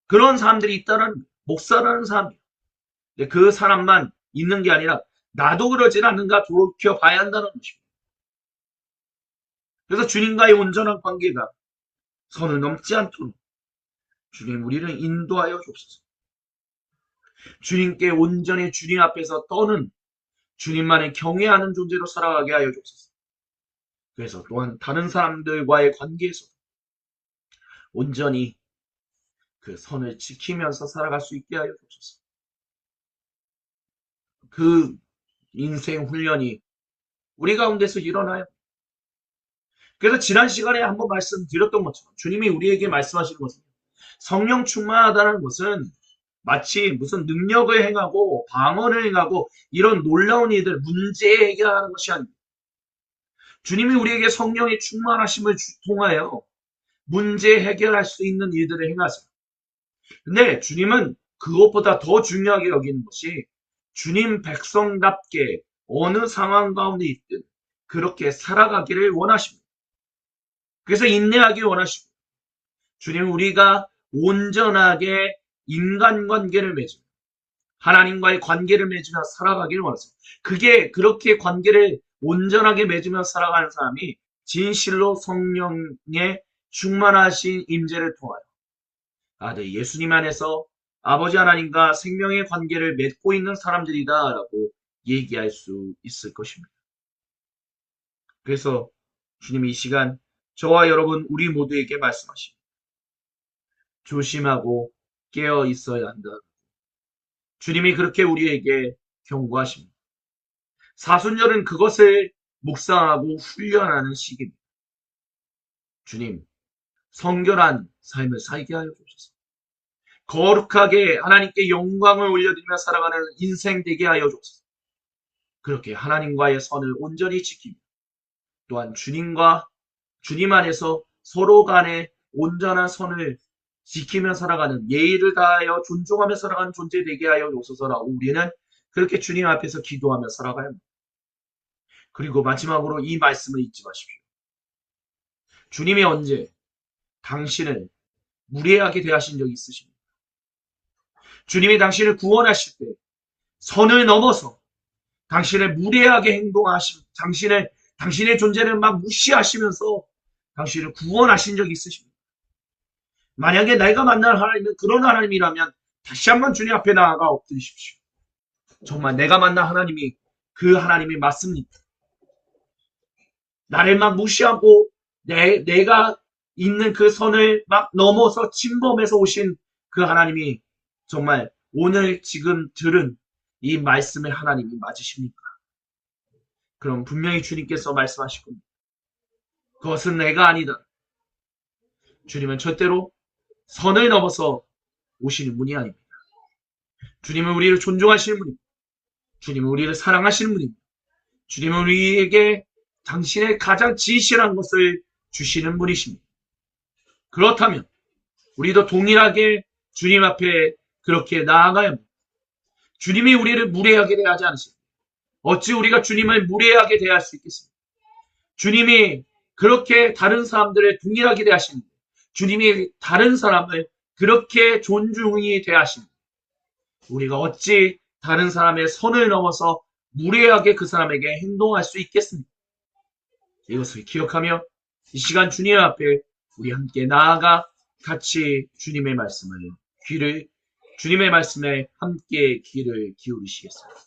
그런 사람들이 있다는, 목사라는 사람이에요. 그 사람만 있는 게 아니라 나도 그러진 않는가 돌이켜봐야 한다는 것입니다. 그래서 주님과의 온전한 관계가 선을 넘지 않도록 주님 우리를 인도하여 주옵소서. 주님께 온전히 주님 앞에서 떠는, 주님만을 경외하는 존재로 살아가게 하여 주옵소서. 그래서 또한 다른 사람들과의 관계에서 온전히 그 선을 지키면서 살아갈 수 있게 하여 주옵소서. 그 인생 훈련이 우리 가운데서 일어나요. 그래서 지난 시간에 한번 말씀드렸던 것처럼 주님이 우리에게 말씀하시는 것은, 성령 충만하다는 것은 마치 무슨 능력을 행하고 방언을 행하고 이런 놀라운 일들, 문제 해결하는 것이 아닙니다. 주님이 우리에게 성령의 충만하심을 통하여 문제 해결할 수 있는 일들을 행하세요. 근데 주님은 그것보다 더 중요하게 여기는 것이, 주님 백성답게 어느 상황 가운데 있든 그렇게 살아가기를 원하십니다. 그래서 인내하기 원하시고, 주님 우리가 온전하게 인간관계를 맺으며 하나님과의 관계를 맺으며 살아가기를 원하세요. 그렇게 관계를 온전하게 맺으며 살아가는 사람이 진실로 성령의 충만하신 임재를 통하여 아들 예수님 안에서 아버지 하나님과 생명의 관계를 맺고 있는 사람들이다라고 얘기할 수 있을 것입니다. 그래서 주님이 이 시간 저와 여러분 우리 모두에게 말씀하십니다. 조심하고 깨어 있어야 한다. 주님이 그렇게 우리에게 경고하십니다. 사순절은 그것을 묵상하고 훈련하는 시기입니다. 주님, 성결한 삶을 살게 하여 주옵소서. 거룩하게 하나님께 영광을 올려드리며 살아가는 인생 되게 하여 주옵소서. 그렇게 하나님과의 선을 온전히 지키며, 또한 주님 안에서 서로 간에 온전한 선을 지키며 살아가는, 예의를 다하여 존중하며 살아가는 존재 되게 하여 주옵소서라고 우리는 그렇게 주님 앞에서 기도하며 살아가야 합니다. 그리고 마지막으로 이 말씀을 잊지 마십시오. 주님이 언제 당신을 무례하게 대하신 적이 있으십니까? 주님이 당신을 구원하실 때 선을 넘어서 당신을 무례하게 행동하신, 당신의 존재를 막 무시하시면서 당신을 구원하신 적이 있으십니까? 만약에 내가 만난 하나님은 그런 하나님이라면 다시 한번 주님 앞에 나아가 엎드리십시오. 정말 내가 만난 하나님이 그 하나님이 맞습니까? 나를 막 무시하고 내가 있는 그 선을 막 넘어서 침범해서 오신 그 하나님이 정말 오늘 지금 들은 이 말씀의 하나님이 맞으십니까? 그럼 분명히 주님께서 말씀하실 겁니다. 그것은 내가 아니다. 주님은 절대로 선을 넘어서 오시는 분이 아닙니다. 주님은 우리를 존중하시는 분입니다. 주님은 우리를 사랑하시는 분입니다. 주님은 우리에게 당신의 가장 진실한 것을 주시는 분이십니다. 그렇다면 우리도 동일하게 주님 앞에 그렇게 나아가야 합니다. 주님이 우리를 무례하게 대하지 않으십니다. 어찌 우리가 주님을 무례하게 대할 수 있겠습니까? 주님이 그렇게 다른 사람들을 동일하게 대하십니다. 주님이 다른 사람을 그렇게 존중히 대하십니다. 우리가 어찌 다른 사람의 선을 넘어서 무례하게 그 사람에게 행동할 수 있겠습니까? 이것을 기억하며 이 시간 주님 앞에 우리 함께 나아가 같이 주님의 말씀에 함께 귀를 기울이시겠습니다.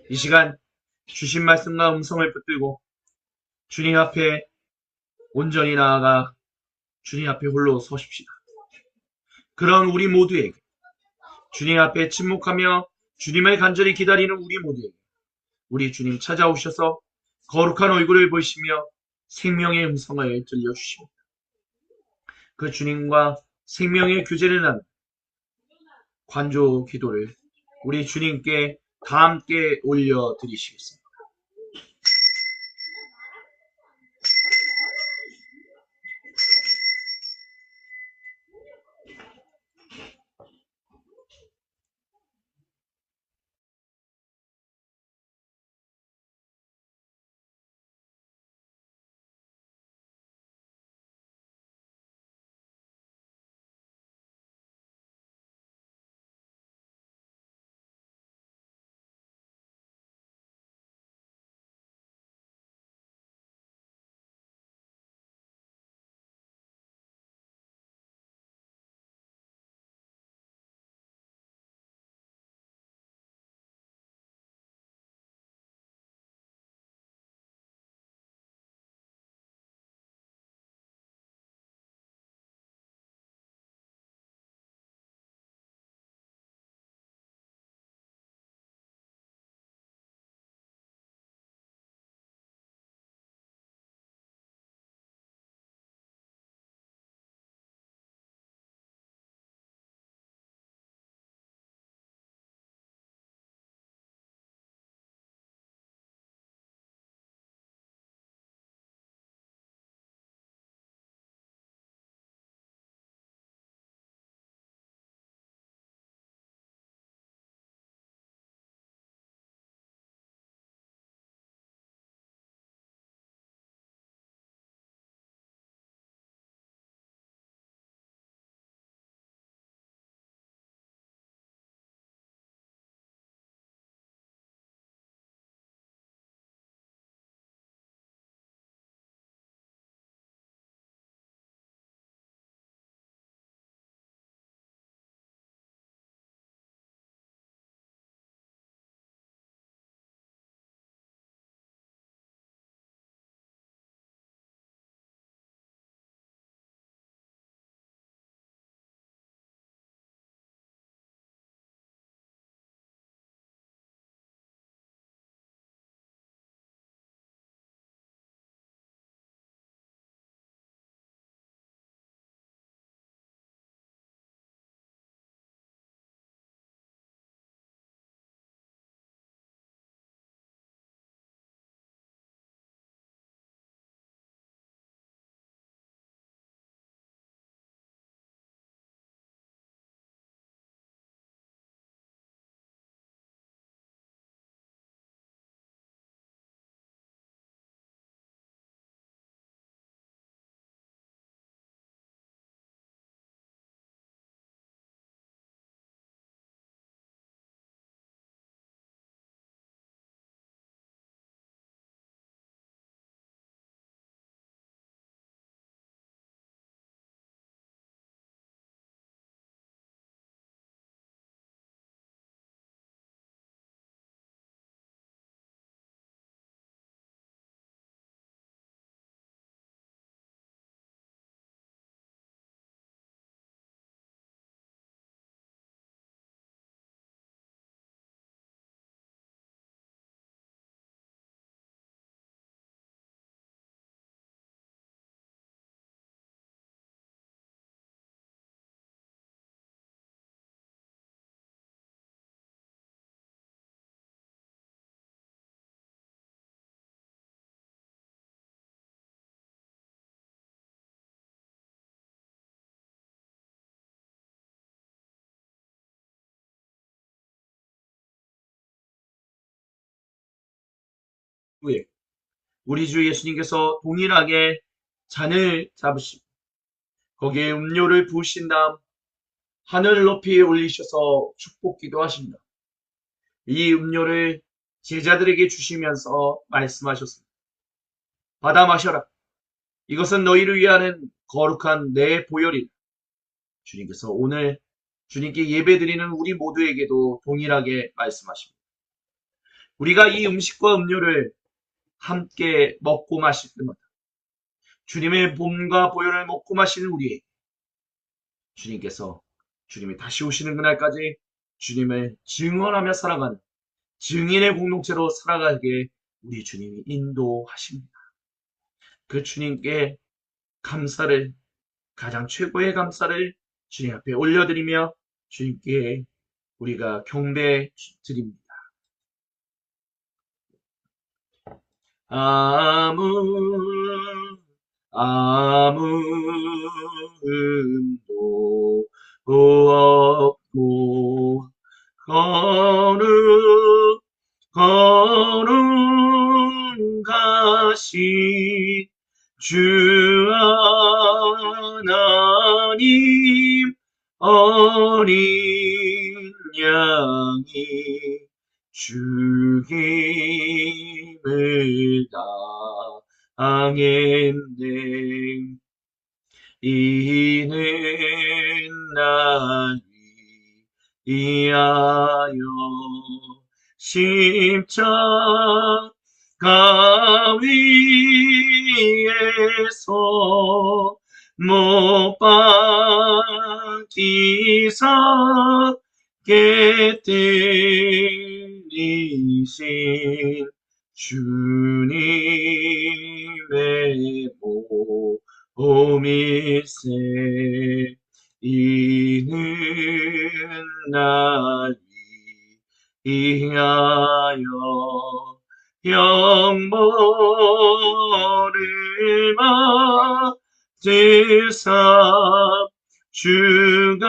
이 시간 주신 말씀과 음성을 붙들고 주님 앞에 온전히 나아가 주님 앞에 홀로 서십시다. 그런 우리 모두에게 주님 앞에 침묵하며 주님을 간절히 기다리는 우리 모두에게 우리 주님 찾아오셔서 거룩한 얼굴을 보시며 생명의 음성을 들려주십니다. 그 주님과 생명의 교제를 나누는 관조 기도를 우리 주님께 다 함께 올려드리시겠습니다. 후에 우리 주 예수님께서 동일하게 잔을 잡으시고 거기에 음료를 부으신 다음 하늘 높이 올리셔서 축복 기도하십니다. 이 음료를 제자들에게 주시면서 말씀하셨습니다. 받아 마셔라. 이것은 너희를 위하는 거룩한 내 보혈이다. 주님께서 오늘 주님께 예배드리는 우리 모두에게도 동일하게 말씀하십니다. 우리가 이 음식과 음료를 함께 먹고 마실 때마다 주님의 몸과 보혈을 먹고 마시는 우리에게 주님께서 주님이 다시 오시는 그날까지 주님을 증언하며 살아가는 증인의 공동체로 살아가게 우리 주님이 인도하십니다. 그 주님께 감사를, 가장 최고의 감사를 주님 앞에 올려드리며 주님께 우리가 경배 드립니다. 아무음도 없고 거룩하신 주 하나님 어린 양이 죽임을 당했네. 이는 날 위하여 십자가 위에서 못 박히사 깨뜨리신 주님의 몸일세. 이는 날 위하여 형벌을 받으사 주가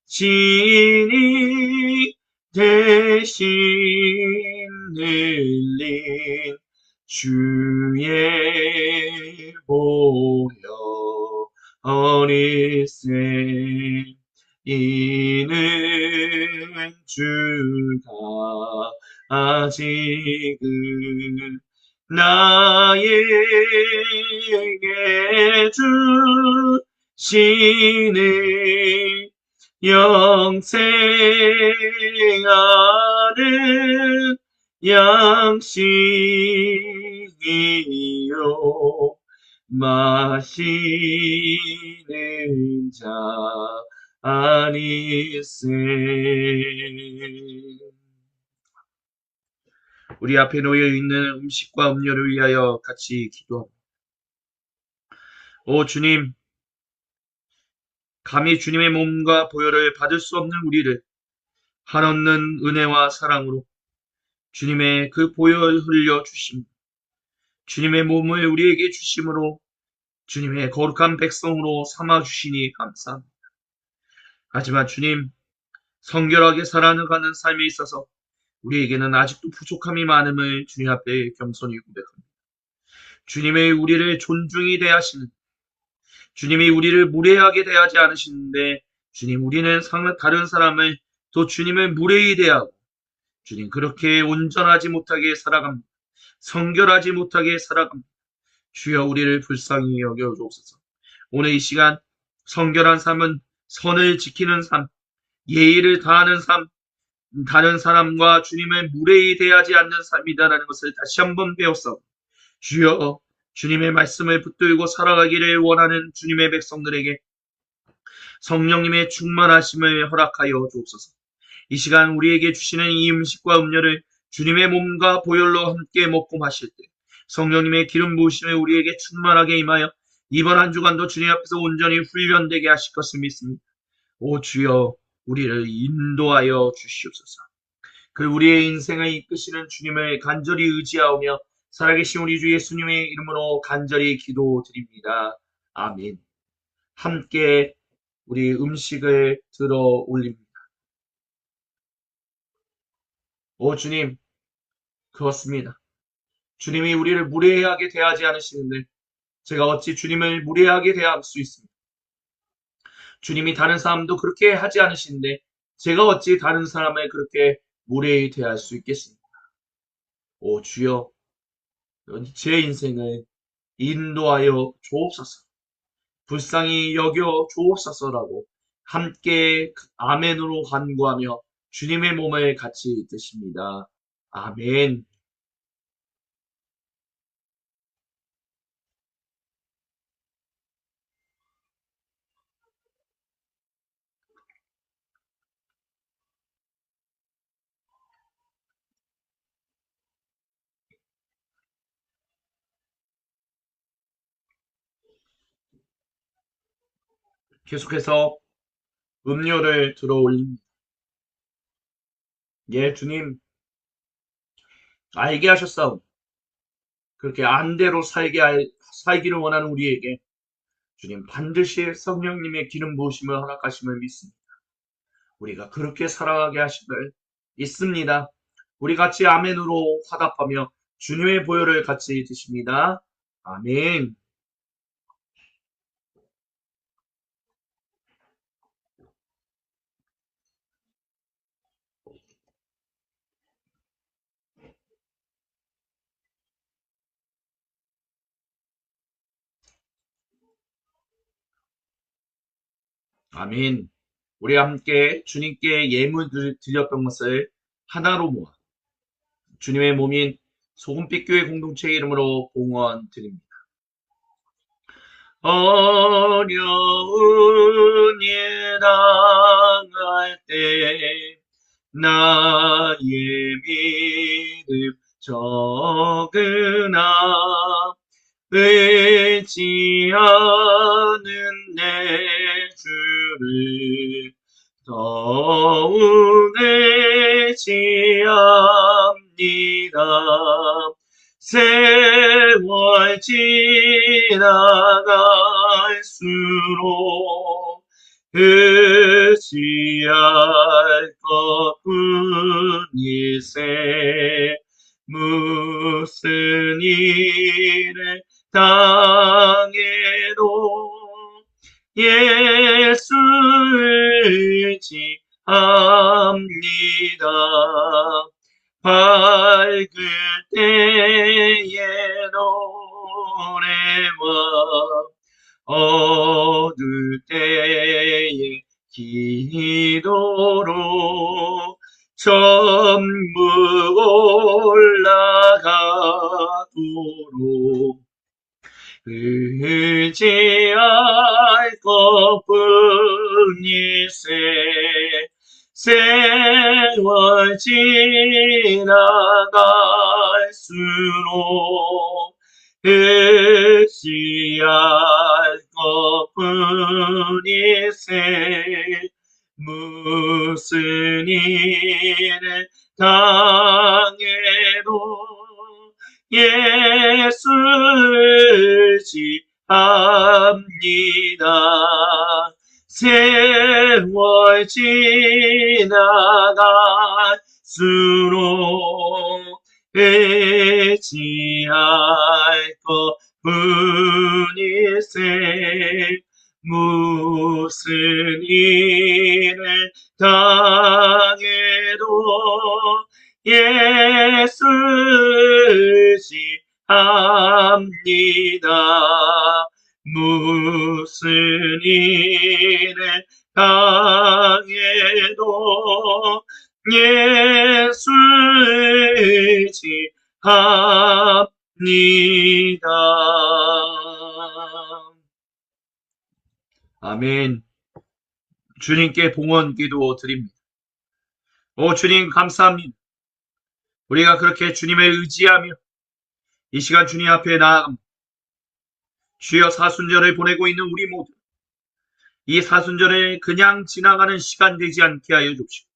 진이 대신 흘린 주의 보혈일세. 이는 주가 아직은 나에게 주시는 영생하는 양식이요 마시는 자 아니세. 우리 앞에 놓여 있는 음식과 음료를 위하여 같이 기도합니다. 오 주님, 감히 주님의 몸과 보혈을 받을 수 없는 우리를 한없는 은혜와 사랑으로 주님의 그 보혈 흘려 주심, 주님의 몸을 우리에게 주심으로 주님의 거룩한 백성으로 삼아 주시니 감사합니다. 하지만 주님, 성결하게 살아가는 삶에 있어서 우리에게는 아직도 부족함이 많음을 주님 앞에 겸손히 고백합니다. 주님의 우리를 존중히 대하시는, 주님이 우리를 무례하게 대하지 않으시는데 주님, 우리는 다른 사람을 또 주님을 무례히 대하고 주님, 그렇게 온전하지 못하게 살아갑니다. 성결하지 못하게 살아갑니다. 주여, 우리를 불쌍히 여겨주옵소서. 오늘 이 시간 성결한 삶은 선을 지키는 삶, 예의를 다하는 삶, 다른 사람과 주님을 무례히 대하지 않는 삶이다라는 것을 다시 한번 배웠어. 주여, 주님의 말씀을 붙들고 살아가기를 원하는 주님의 백성들에게 성령님의 충만하심을 허락하여 주옵소서. 이 시간 우리에게 주시는 이 음식과 음료를 주님의 몸과 보혈로 함께 먹고 마실 때 성령님의 기름 부으심을 우리에게 충만하게 임하여 이번 한 주간도 주님 앞에서 온전히 훈련되게 하실 것을 믿습니다. 오 주여, 우리를 인도하여 주시옵소서. 그 우리의 인생을 이끄시는 주님을 간절히 의지하오며 살아계신 우리 주 예수님의 이름으로 간절히 기도드립니다. 아멘. 함께 우리 음식을 들어 올립니다. 오 주님, 그렇습니다. 주님이 우리를 무례하게 대하지 않으시는데 제가 어찌 주님을 무례하게 대할 수 있습니까? 주님이 다른 사람도 그렇게 하지 않으시는데 제가 어찌 다른 사람을 그렇게 무례히 대할 수 있겠습니까? 오 주여, 제 인생을 인도하여 주옵소서. 불쌍히 여겨 주옵소서라고 함께 아멘으로 간구하며 주님의 몸을 같이 드십니다. 아멘. 계속해서 음료를 들어 올립니다. 예, 주님, 알게 하셨사오. 그렇게 안대로 살기를 원하는 우리에게 주님 반드시 성령님의 기름 부으심을 허락하심을 믿습니다. 우리가 그렇게 살아가게 하심을 믿습니다. 우리 같이 아멘으로 화답하며 주님의 보혈을 같이 드십니다. 아멘. 아멘. 우리 함께 주님께 예물 드렸던 것을 하나로 모아 주님의 몸인 소금빛 교회 공동체 이름으로 봉헌 드립니다. 어려운 일 당할 때 나의 믿음 적으나 의지하는 내 주를 더욱 의지합니다. 세월 지나갈수록 의지할 것뿐일세. 무슨 일을 당해도 예수 의지합니다. 밝을 때의 노래와 어두울 때의 기도로 전부 올라가도록 의지할 것뿐일세. 세월 지나갈수록 의지할 것뿐일세. 무슨 일을 당해도 예수 의지합니다. 세월 지나갈수록 의지할 것뿐일세. 무슨 일을 당해도 예수 의지합니다. 무슨 일을 당해도 예수 의지합니다. 아멘. 주님께 봉헌 기도 드립니다. 오 주님 감사합니다. 우리가 그렇게 주님을 의지하며 이 시간 주님 앞에 나아갑니다. 주여 사순절을 보내고 있는 우리 모두 이 사순절을 그냥 지나가는 시간 되지 않게 하여 주옵시고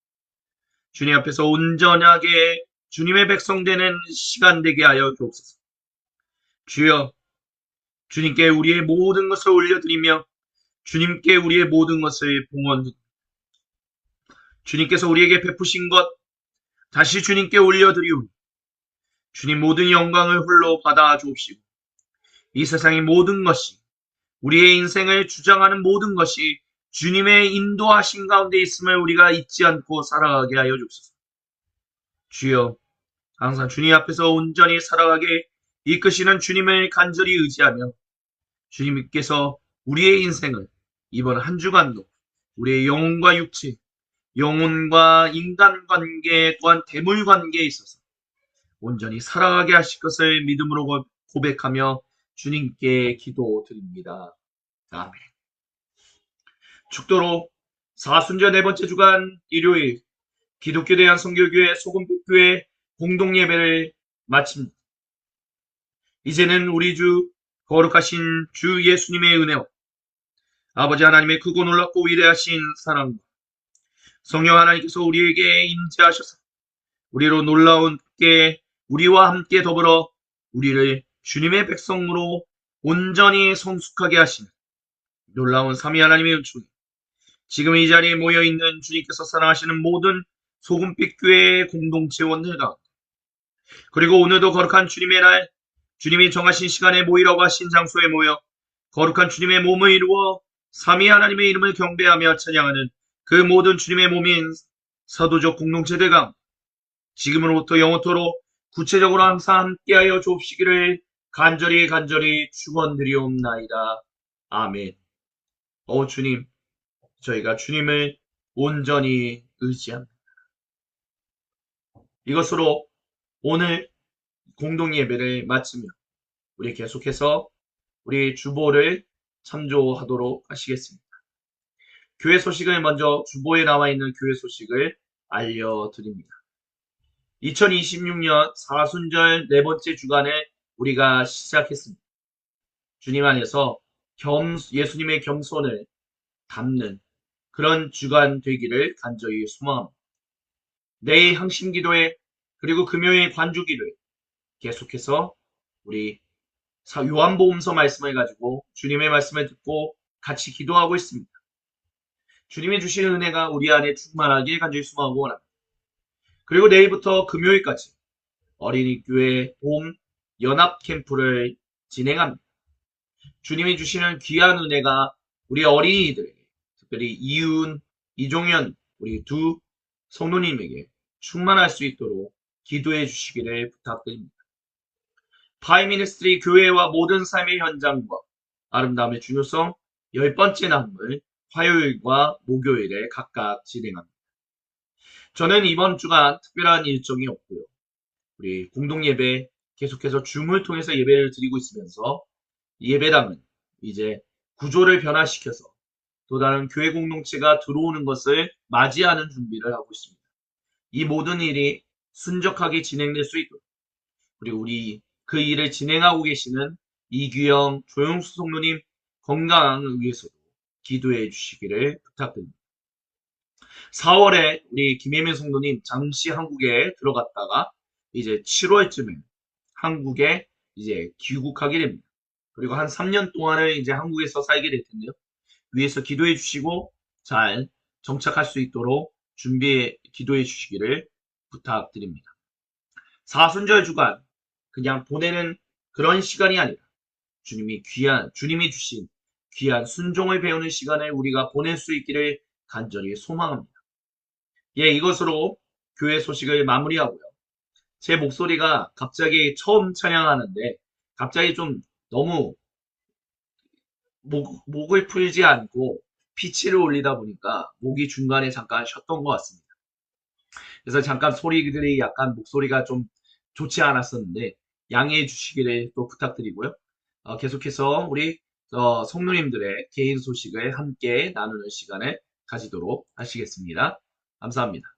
주님 앞에서 온전하게 주님의 백성 되는 시간 되게 하여 주옵소서. 주여 주님께 우리의 모든 것을 올려드리며 주님께 우리의 모든 것을 봉헌드립니다. 주님께서 우리에게 베푸신 것 다시 주님께 올려드리오니 주님 모든 영광을 홀로 받아 주옵시고 이 세상의 모든 것이 우리의 인생을 주장하는 모든 것이 주님의 인도하심 가운데 있음을 우리가 잊지 않고 살아가게 하여 주옵소서. 주여 항상 주님 앞에서 온전히 살아가게 이끄시는 주님을 간절히 의지하며 주님께서 우리의 인생을 이번 한 주간도 우리의 영혼과 육체, 영혼과 인간관계 또한 대물관계에 있어서 온전히 살아가게 하실 것을 믿음으로 고백하며 주님께 기도드립니다. 아멘. 축도로 사순절 네 번째 주간 일요일 기독교 대한 선교교회 소금빛교회 공동예배를 마칩니다. 이제는 우리 주 거룩하신 주 예수님의 은혜와 아버지 하나님의 크고 놀랍고 위대하신 사랑과 성령 하나님께서 우리에게 임재하셔서 우리로 놀라운 게 우리와 함께 더불어 우리를 주님의 백성으로 온전히 성숙하게 하시는 놀라운 삼위 하나님의 은총이 지금 이 자리에 모여있는 주님께서 사랑하시는 모든 소금빛 교회의 공동체원들 가운데 그리고 오늘도 거룩한 주님의 날 주님이 정하신 시간에 모이라고 하신 장소에 모여 거룩한 주님의 몸을 이루어 삼위 하나님의 이름을 경배하며 찬양하는 그 모든 주님의 몸인 사도적 공동체들 가운데 지금으로부터 영원토록 구체적으로 항상 함께하여 주옵시기를 간절히 축원드리옵나이다. 아멘. 주님, 저희가 주님을 온전히 의지합니다. 이것으로 오늘 공동예배를 마치며 우리 계속해서 우리 주보를 참조하도록 하시겠습니다. 교회 소식을 먼저 주보에 나와 있는 교회 소식을 알려드립니다. 2026년 사순절 네 번째 주간을 우리가 시작했습니다. 주님 안에서 예수님의 겸손을 담는 그런 주간 되기를 간절히 소망합니다. 내일 항심기도회 그리고 금요일 관주기도회 계속해서 우리 요한복음서 말씀을 가지고 주님의 말씀을 듣고 같이 기도하고 있습니다. 주님이 주시는 은혜가 우리 안에 충만하게 간절히 소망하고 원합니다. 그리고 내일부터 금요일까지 어린이교회 봄 연합 캠프를 진행합니다. 주님이 주시는 귀한 은혜가 우리 어린이들에게 특별히 이윤, 이종현 우리 두 성도님에게 충만할 수 있도록 기도해 주시기를 부탁드립니다. 파이미니스트리 교회와 모든 삶의 현장과 아름다움의 중요성 10번째 나눔을 화요일과 목요일에 각각 진행합니다. 저는 이번 주간 특별한 일정이 없고요. 우리 공동예배 계속해서 줌을 통해서 예배를 드리고 있으면서 예배당은 이제 구조를 변화시켜서 또 다른 교회 공동체가 들어오는 것을 맞이하는 준비를 하고 있습니다. 이 모든 일이 순적하게 진행될 수 있도록 그리고 우리 그 일을 진행하고 계시는 이규영, 조용수 성도님 건강을 위해서도 기도해 주시기를 부탁드립니다. 4월에 우리 김혜민 성도님 잠시 한국에 들어갔다가 이제 7월쯤에 한국에 이제 귀국하게 됩니다. 그리고 한 3년 동안을 이제 한국에서 살게 될 텐데요. 위에서 기도해 주시고 잘 정착할 수 있도록 기도해 주시기를 부탁드립니다. 사순절 주간 그냥 보내는 그런 시간이 아니라 주님이 주신 귀한 순종을 배우는 시간을 우리가 보낼 수 있기를 간절히 소망합니다. 이것으로 교회 소식을 마무리하고요. 제 목소리가 갑자기 처음 찬양하는데 갑자기 좀 너무 목을 풀지 않고 피치를 올리다 보니까 목이 중간에 잠깐 쉬었던 것 같습니다. 그래서 잠깐 소리들이 약간 목소리가 좀 좋지 않았었는데 양해해 주시기를 또 부탁드리고요. 계속해서 우리 성도님들의 개인 소식을 함께 나누는 시간을 가지도록 하시겠습니다. 감사합니다.